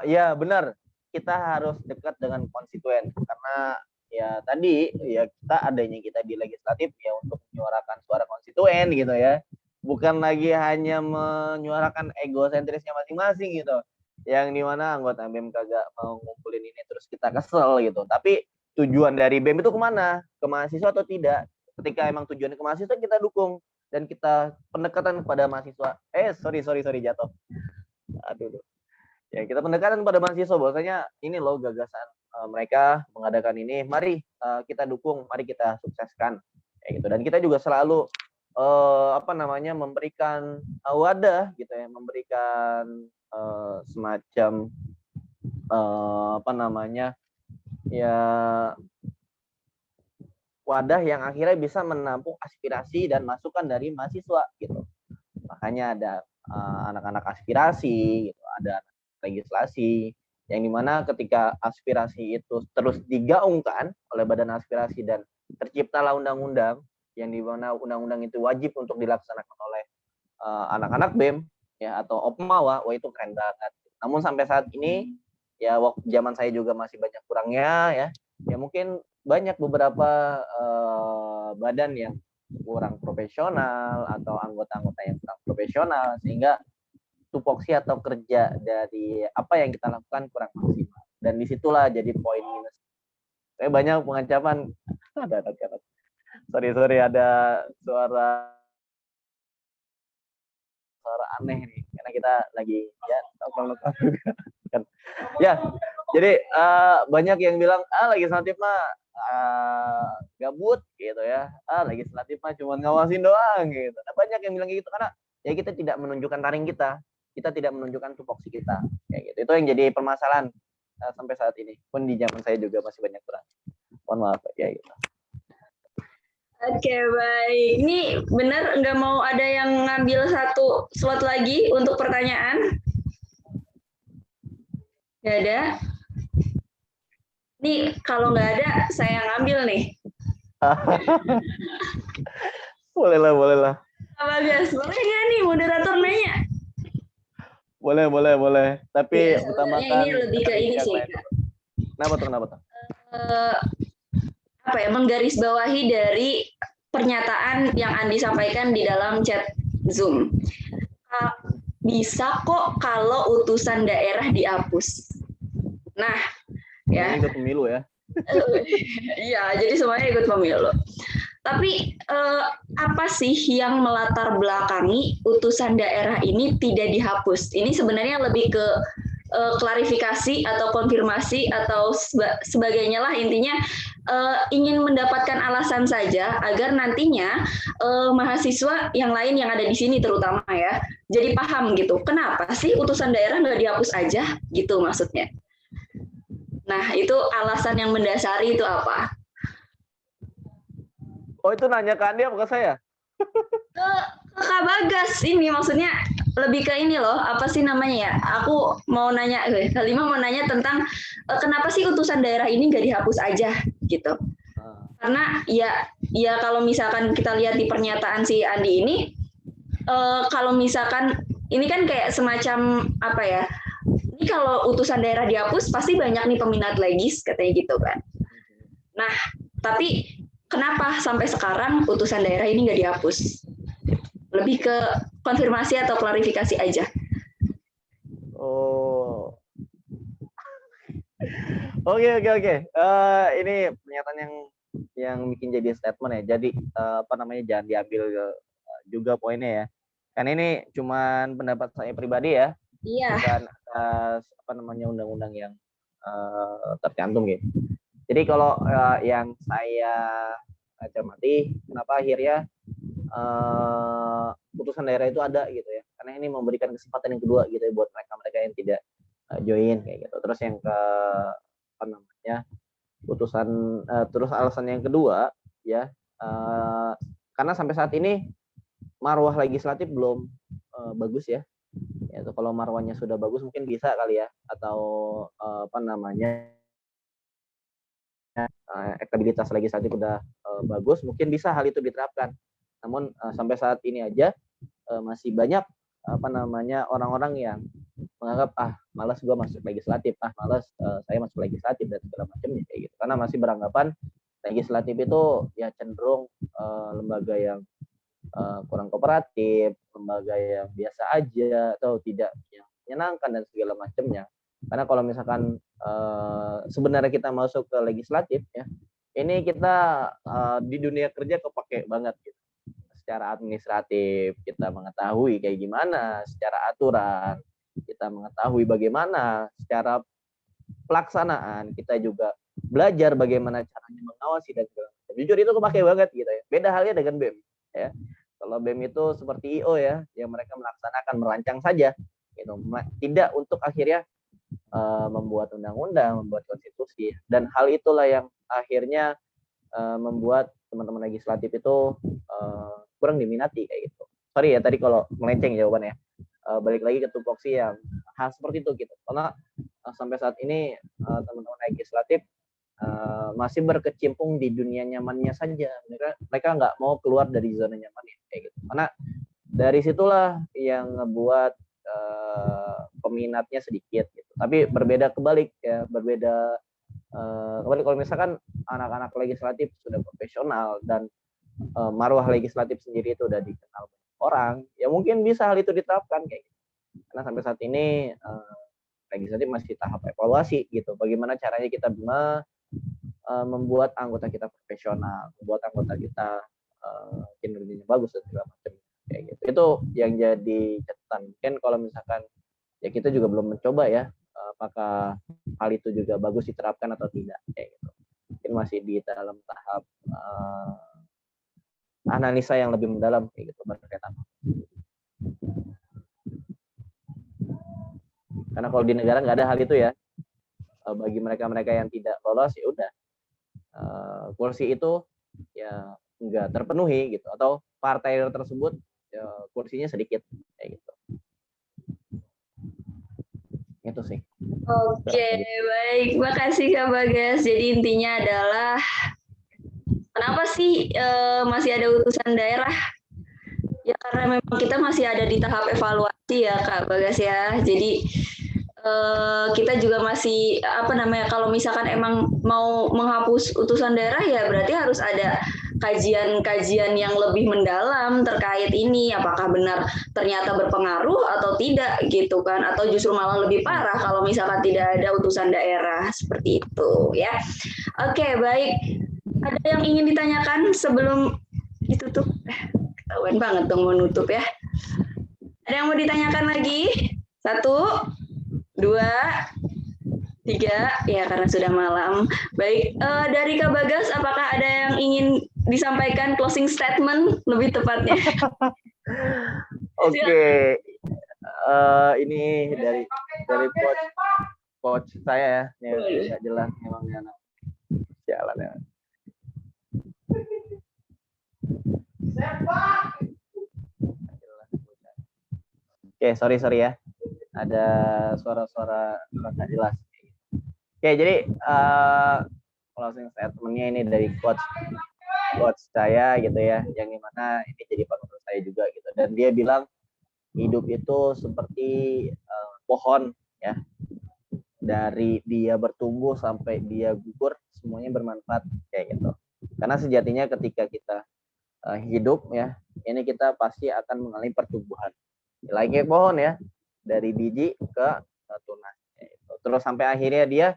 ya benar, kita harus dekat dengan konstituen karena ya tadi ya kita di legislatif ya untuk menyuarakan suara konstituen gitu ya. Bukan lagi hanya menyuarakan egosentrisnya masing-masing gitu. Yang dimana anggota BEM kagak mau ngumpulin ini terus kita kesel gitu. Tapi tujuan dari BEM itu kemana? Ke mahasiswa atau tidak? Ketika emang tujuannya ke mahasiswa kita dukung dan kita pendekatan kepada mahasiswa. Sorry jatuh. Aduh. Ya kita pendekatan pada mahasiswa bahwasanya ini loh gagasan mereka mengadakan ini. Mari kita dukung, mari kita sukseskan. Kayak gitu. Dan kita juga selalu memberikan wadah gitu ya, memberikan semacam ya wadah yang akhirnya bisa menampung aspirasi dan masukan dari mahasiswa gitu. Makanya ada anak-anak aspirasi gitu, ada legislasi yang dimana ketika aspirasi itu terus digaungkan oleh badan aspirasi dan terciptalah undang-undang yang dimana undang-undang itu wajib untuk dilaksanakan oleh anak-anak BEM ya atau Opmawa, wah itu keren banget. Namun sampai saat ini ya waktu zaman saya juga masih banyak kurangnya ya mungkin banyak beberapa badan yang kurang profesional atau anggota-anggota yang kurang profesional sehingga tupoksi atau kerja dari apa yang kita lakukan kurang maksimal dan disitulah jadi poin minus. Saya banyak pengancaman sorry ada suara aneh nih karena kita lagi ya lokal juga kan ya jadi banyak yang bilang legislatif mah gabut gitu ya legislatif mah cuma ngawasin doang gitu. Banyak yang bilang gitu karena ya kita tidak menunjukkan taring kita tidak menunjukkan tupoksi kita kayak gitu. Itu yang jadi permasalahan sampai saat ini pun di zaman saya juga masih banyak kurang. Mohon maaf ya gitu. Oke, baik. Ini benar nggak mau ada yang ngambil satu slot lagi untuk pertanyaan? Nggak ada? Nih, kalau nggak ada, saya ngambil nih. Boleh lah. Bagas, boleh nggak nih moderator nanya? Boleh. Tapi Ya, utamakan ini lebih ke ini sih, Kak. Kenapa tuh? Menggarisbawahi dari pernyataan yang Andi sampaikan di dalam chat Zoom. Bisa kok kalau utusan daerah dihapus. Nah, ya. Ini ikut pemilu ya. Iya, jadi semuanya ikut pemilu. Tapi apa sih yang melatar belakangi utusan daerah ini tidak dihapus? Ini sebenarnya lebih ke klarifikasi atau konfirmasi atau sebagainya lah, intinya ingin mendapatkan alasan saja agar nantinya mahasiswa yang lain yang ada di sini terutama ya jadi paham gitu, kenapa sih utusan daerah nggak dihapus aja gitu maksudnya. Nah itu alasan yang mendasari itu apa? Oh itu nanya ke Andi apa ke saya? Ke Kak Bagas ini maksudnya lebih ke ini loh, apa sih namanya ya? Aku mau nanya, Halimah mau nanya tentang kenapa sih utusan daerah ini nggak dihapus aja gitu? Karena ya kalau misalkan kita lihat di pernyataan si Andi ini, kalau misalkan ini kan kayak semacam apa ya? Ini kalau utusan daerah dihapus pasti banyak nih peminat legis katanya gitu kan? Nah tapi kenapa sampai sekarang utusan daerah ini nggak dihapus? Lebih ke konfirmasi atau klarifikasi aja. Oh. Oke. Ini pernyataan yang bikin jadi statement ya. Jadi apa namanya jangan diambil juga poinnya ya. Kan ini cuman pendapat saya pribadi ya. Iya. Bukan atas apa namanya undang-undang yang tercantum gitu. Jadi kalau yang saya cermati, kenapa akhirnya putusan daerah itu ada gitu ya, karena ini memberikan kesempatan yang kedua gitu ya buat mereka yang tidak join kayak gitu. Terus yang ke apa namanya putusan terus alasan yang kedua ya karena sampai saat ini marwah legislatif belum bagus ya. Itu kalau marwahnya sudah bagus mungkin bisa kali ya, atau apa namanya elektabilitas legislatif udah bagus, mungkin bisa hal itu diterapkan. Namun sampai saat ini aja masih banyak apa namanya orang-orang yang menganggap malas gue masuk legislatif, malas saya masuk legislatif dan segala macamnya kayak gitu. Karena masih beranggapan legislatif itu ya cenderung lembaga yang kurang kooperatif, lembaga yang biasa aja atau tidak yang menyenangkan dan segala macamnya. Karena kalau misalkan sebenarnya kita masuk ke legislatif ya, ini kita di dunia kerja kepake banget gitu. Secara administratif kita mengetahui kayak gimana, secara aturan kita mengetahui bagaimana, secara pelaksanaan kita juga belajar bagaimana caranya mengawasi dan segala macam. Jujur itu kepake banget gitu ya. Beda halnya dengan BEM ya. Kalau BEM itu seperti IO ya, yang mereka melaksanakan merancang saja gitu. Tidak untuk akhirnya membuat undang-undang, membuat konstitusi, dan hal itulah yang akhirnya membuat teman-teman legislatif itu kurang diminati kayak gitu. Sorry ya tadi kalau melenceng jawabannya. Balik lagi ke tupoksi yang hal seperti itu gitu. Karena sampai saat ini teman-teman legislatif masih berkecimpung di dunia nyamannya saja. Mereka nggak mau keluar dari zona nyamannya kayak gitu. Karena dari situlah yang ngebuat peminatnya sedikit gitu. Tapi berbeda kebalik ya, berbeda kebalik kalau misalkan anak-anak legislatif sudah profesional dan marwah legislatif sendiri itu udah dikenal orang, ya mungkin bisa hal itu diterapkan kayak gitu. Karena sampai saat ini legislatif masih tahap evaluasi gitu. Bagaimana caranya kita membuat anggota kita profesional, membuat anggota kita kinerjanya bagus dan segala macam kayak gitu. Itu yang jadi catatan. Mungkin kalau misalkan ya kita juga belum mencoba ya apakah hal itu juga bagus diterapkan atau tidak kayak gitu. Mungkin masih di dalam tahap analisa yang lebih mendalam kayak gitu berkaitan. Karena kalau di negara nggak ada hal itu ya. Bagi mereka-mereka yang tidak lolos ya udah kursi itu ya nggak terpenuhi gitu, atau partai tersebut ya, kursinya sedikit kayak gitu. Itu sih. Oke, baik. Makasih Kak Bagas. Jadi intinya adalah kenapa sih masih ada utusan daerah? Ya karena memang kita masih ada di tahap evaluasi ya Kak Bagas ya. Jadi kita juga masih kalau misalkan emang mau menghapus utusan daerah ya berarti harus ada kajian-kajian yang lebih mendalam terkait ini, apakah benar ternyata berpengaruh atau tidak gitu kan, atau justru malah lebih parah kalau misalkan tidak ada utusan daerah seperti itu ya. Oke, baik. Ada yang ingin ditanyakan sebelum ditutup? Ketahuan banget dong menutup ya. Ada yang mau ditanyakan lagi? 1, 2, 3, ya karena sudah malam. Baik, dari Kak Bagas, apakah ada yang ingin disampaikan closing statement lebih tepatnya? Oke. Ini dari coach saya ya, nggak jelas memang anak jalan ya. Oke, sorry ya, ada suara-suara nggak jelas. Oke, jadi closing statement-nya ini dari coach saya gitu ya, yang dimana ini jadi panutan saya juga gitu, dan dia bilang hidup itu seperti pohon ya, dari dia bertumbuh sampai dia gugur semuanya bermanfaat kayak gitu. Karena sejatinya ketika kita hidup ya, ini kita pasti akan mengalami pertumbuhan. Layaknya pohon ya, dari biji ke tunas. Terus sampai akhirnya dia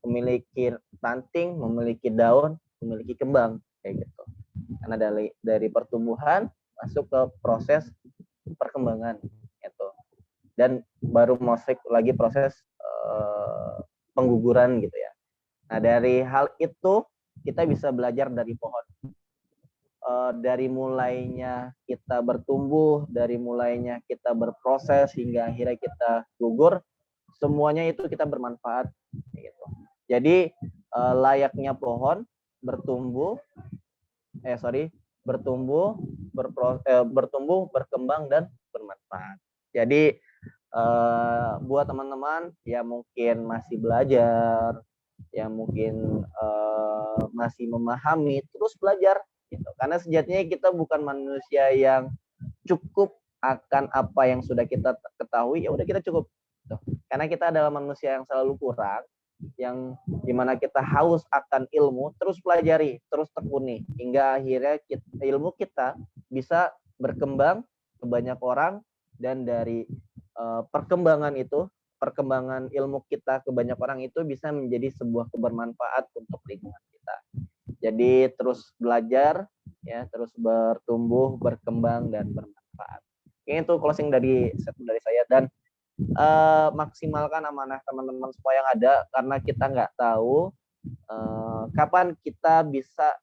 memiliki ranting, memiliki daun, memiliki kembang kayak gitu. Karena dari pertumbuhan masuk ke proses perkembangan gitu. Dan baru masuk lagi proses pengguguran gitu ya. Nah, dari hal itu kita bisa belajar dari pohon. Dari mulainya kita bertumbuh, dari mulainya kita berproses hingga akhirnya kita gugur, semuanya itu kita bermanfaat gitu. Jadi layaknya pohon bertumbuh, berkembang dan bermanfaat. Jadi buat teman-teman yang mungkin masih belajar, yang mungkin masih memahami, terus belajar gitu. Karena sejatinya kita bukan manusia yang cukup akan apa yang sudah kita ketahui, ya udah kita cukup. Karena kita adalah manusia yang selalu kurang, yang dimana kita haus akan ilmu, terus pelajari, terus tekuni, hingga akhirnya ilmu kita bisa berkembang ke banyak orang, dan dari perkembangan ilmu kita ke banyak orang itu bisa menjadi sebuah kebermanfaat untuk lingkungan kita. Jadi terus belajar ya, terus bertumbuh, berkembang dan bermanfaat. Ini tuh closing dari saya, dan maksimalkan amanah teman-teman semua yang ada, karena kita nggak tahu kapan kita bisa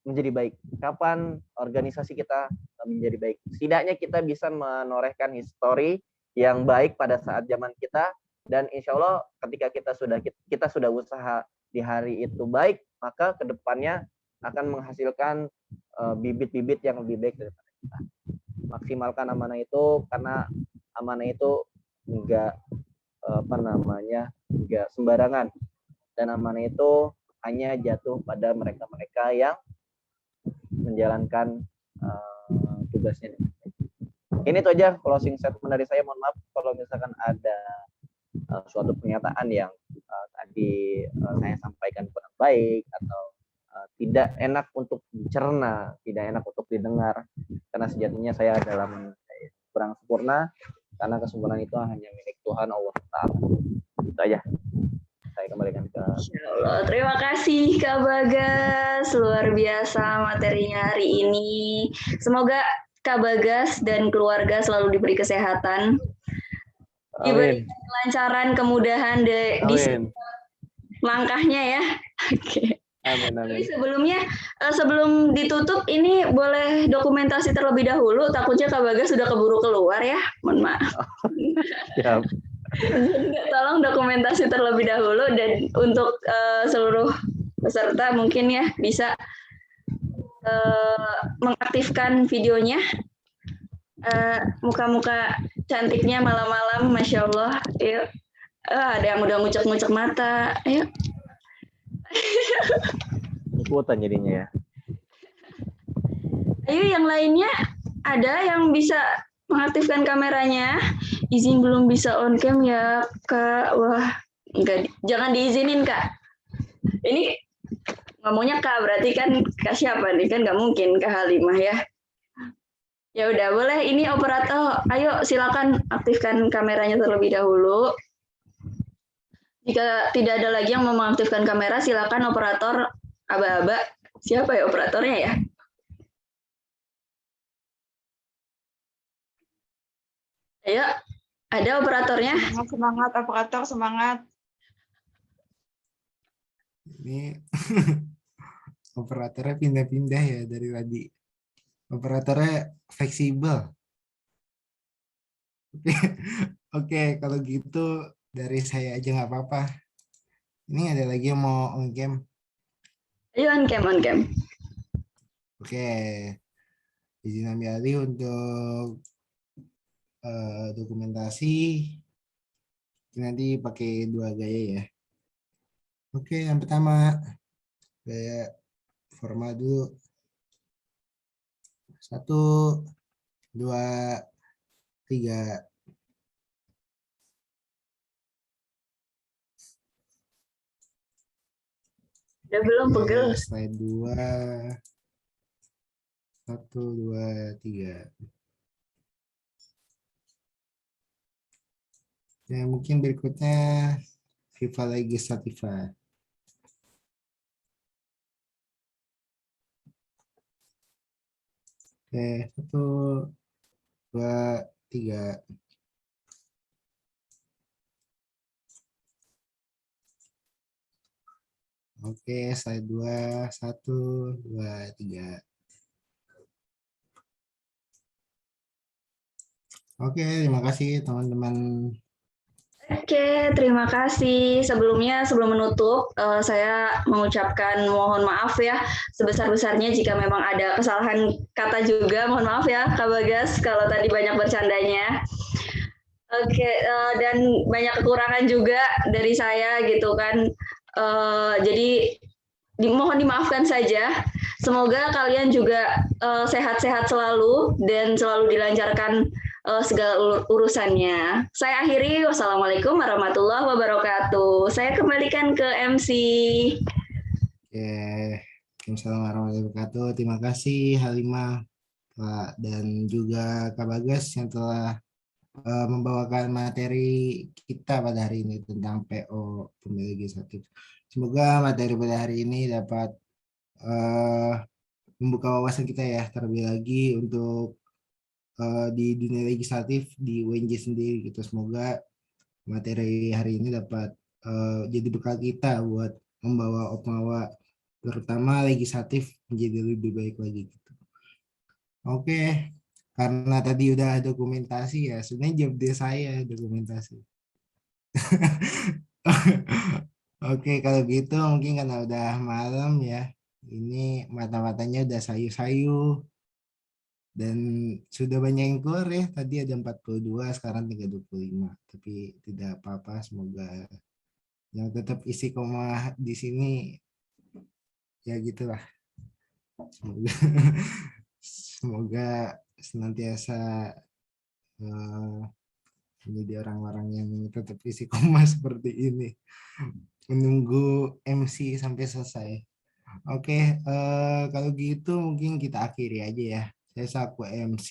menjadi baik, kapan organisasi kita menjadi baik. Setidaknya kita bisa menorehkan histori yang baik pada saat zaman kita, dan insya Allah ketika kita sudah usaha di hari itu baik, maka kedepannya akan menghasilkan bibit-bibit yang lebih baik daripada kita. Maksimalkan amanah itu, karena amanah itu enggak sembarangan, dan amanah itu hanya jatuh pada mereka-mereka yang menjalankan tugasnya. Ini itu aja closing statement dari saya. Mohon maaf kalau misalkan ada suatu pernyataan yang tadi saya sampaikan kurang baik atau tidak enak untuk dicerna, tidak enak untuk didengar, karena sejatinya saya adalah manusia kurang sempurna, karena kesempurnaan itu hanya milik Tuhan Allah Ta'ala. Itu aja. Saya kembalikan ke Insyaallah. Terima kasih Kak Bagas, luar biasa materinya hari ini. Semoga Kak Bagas dan keluarga selalu diberi kesehatan, diberi kelancaran, kemudahan di langkahnya ya. Oke. Amin. Tapi sebelum ditutup ini boleh dokumentasi terlebih dahulu, takutnya Kak Bagas sudah keburu keluar ya, mohon maaf. Siap. Tolong dokumentasi terlebih dahulu, dan untuk seluruh peserta mungkin ya bisa mengaktifkan videonya. Muka-muka cantiknya malam-malam, Masya Allah. Yuk. Ada yang udah ngucek-ngucek mata. Ayo. Ikutan jadinya ya. Ayo yang lainnya, ada yang bisa mengaktifkan kameranya. Izin belum bisa on cam ya Kak. Wah, enggak, jangan diizinin Kak. Ini ngomongnya Kak, berarti kan Kak siapa nih? Kan nggak mungkin Kak Halimah ya. Ya udah, boleh ini operator, ayo silakan aktifkan kameranya terlebih dahulu. Jika tidak ada lagi yang mau mengaktifkan kamera, silakan operator aba-aba. Siapa ya operatornya ya? Ayo, ada operatornya? Semangat, semangat, operator, semangat. Ini operatornya pindah-pindah ya dari tadi. Operatornya fleksibel. Oke, kalau gitu dari saya aja nggak apa-apa. Ini ada lagi yang mau on cam. Ayo on cam, on cam. Oke, izin ambil alih untuk dokumentasi. Nanti pakai 2 gaya ya. Oke, yang pertama gaya formal dulu. 1, 2, 3. Udah belum pegel? Slide 2. 1, 2, 3. Ya, mungkin berikutnya Viva Legislativa. Oke, 1, 2, 3. Oke, slide 2, 1, 2, 3. Oke, terima kasih teman-teman. Oke, terima kasih. Sebelumnya, sebelum menutup, saya mengucapkan mohon maaf ya sebesar-besarnya jika memang ada kesalahan kata juga. Mohon maaf ya, Kak Bagas, kalau tadi banyak bercandanya. Oke, dan banyak kekurangan juga dari saya gitu kan. Jadi mohon dimaafkan saja. Semoga kalian juga sehat-sehat selalu dan selalu dilancarkan segala urusannya. Saya akhiri, wassalamualaikum warahmatullahi wabarakatuh. Saya kembalikan ke MC. Oke, Waalaikumsalam warahmatullahi wabarakatuh. Terima kasih Halimah, Pak, dan juga Kak Bagas yang telah membawakan materi kita pada hari ini tentang PO Pemilu Legislatif. Semoga materi pada hari ini dapat membuka wawasan kita ya, terlebih lagi untuk di dunia legislatif di UNJ sendiri gitu. Semoga materi hari ini dapat jadi bekal kita buat membawa Otmawa terutama legislatif menjadi lebih baik lagi gitu. Oke, karena tadi udah dokumentasi ya, sebenarnya job desk saya dokumentasi. Oke, kalau gitu mungkin karena udah malam ya, ini mata-matanya udah sayu-sayu. Dan sudah banyak yang keluar ya, tadi ada 42, sekarang 325. Tapi tidak apa-apa, semoga yang tetap isi koma di sini ya gitulah. Semoga senantiasa menjadi orang-orang yang tetap isi koma seperti ini. Menunggu MC sampai selesai. Oke, kalau gitu mungkin kita akhiri aja ya. Saya selaku MC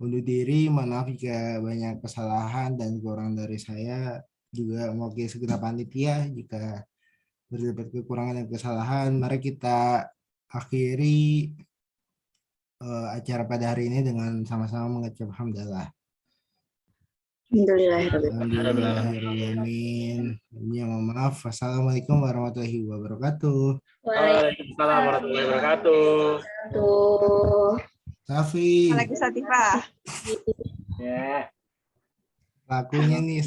undur diri, maaf jika banyak kesalahan dan kurang dari saya, juga mewakili segenap panitia jika terdapat kekurangan dan kesalahan. Mari kita akhiri acara pada hari ini dengan sama-sama mengucap hamdalah. Alhamdulillahirrahmanirrahim. Ya, mohon maaf. Wassalamualaikum warahmatullahi wabarakatuh. Waalaikumsalam warahmatullahi wabarakatuh. Safi. Legislativa. Ya. Lakunya nih.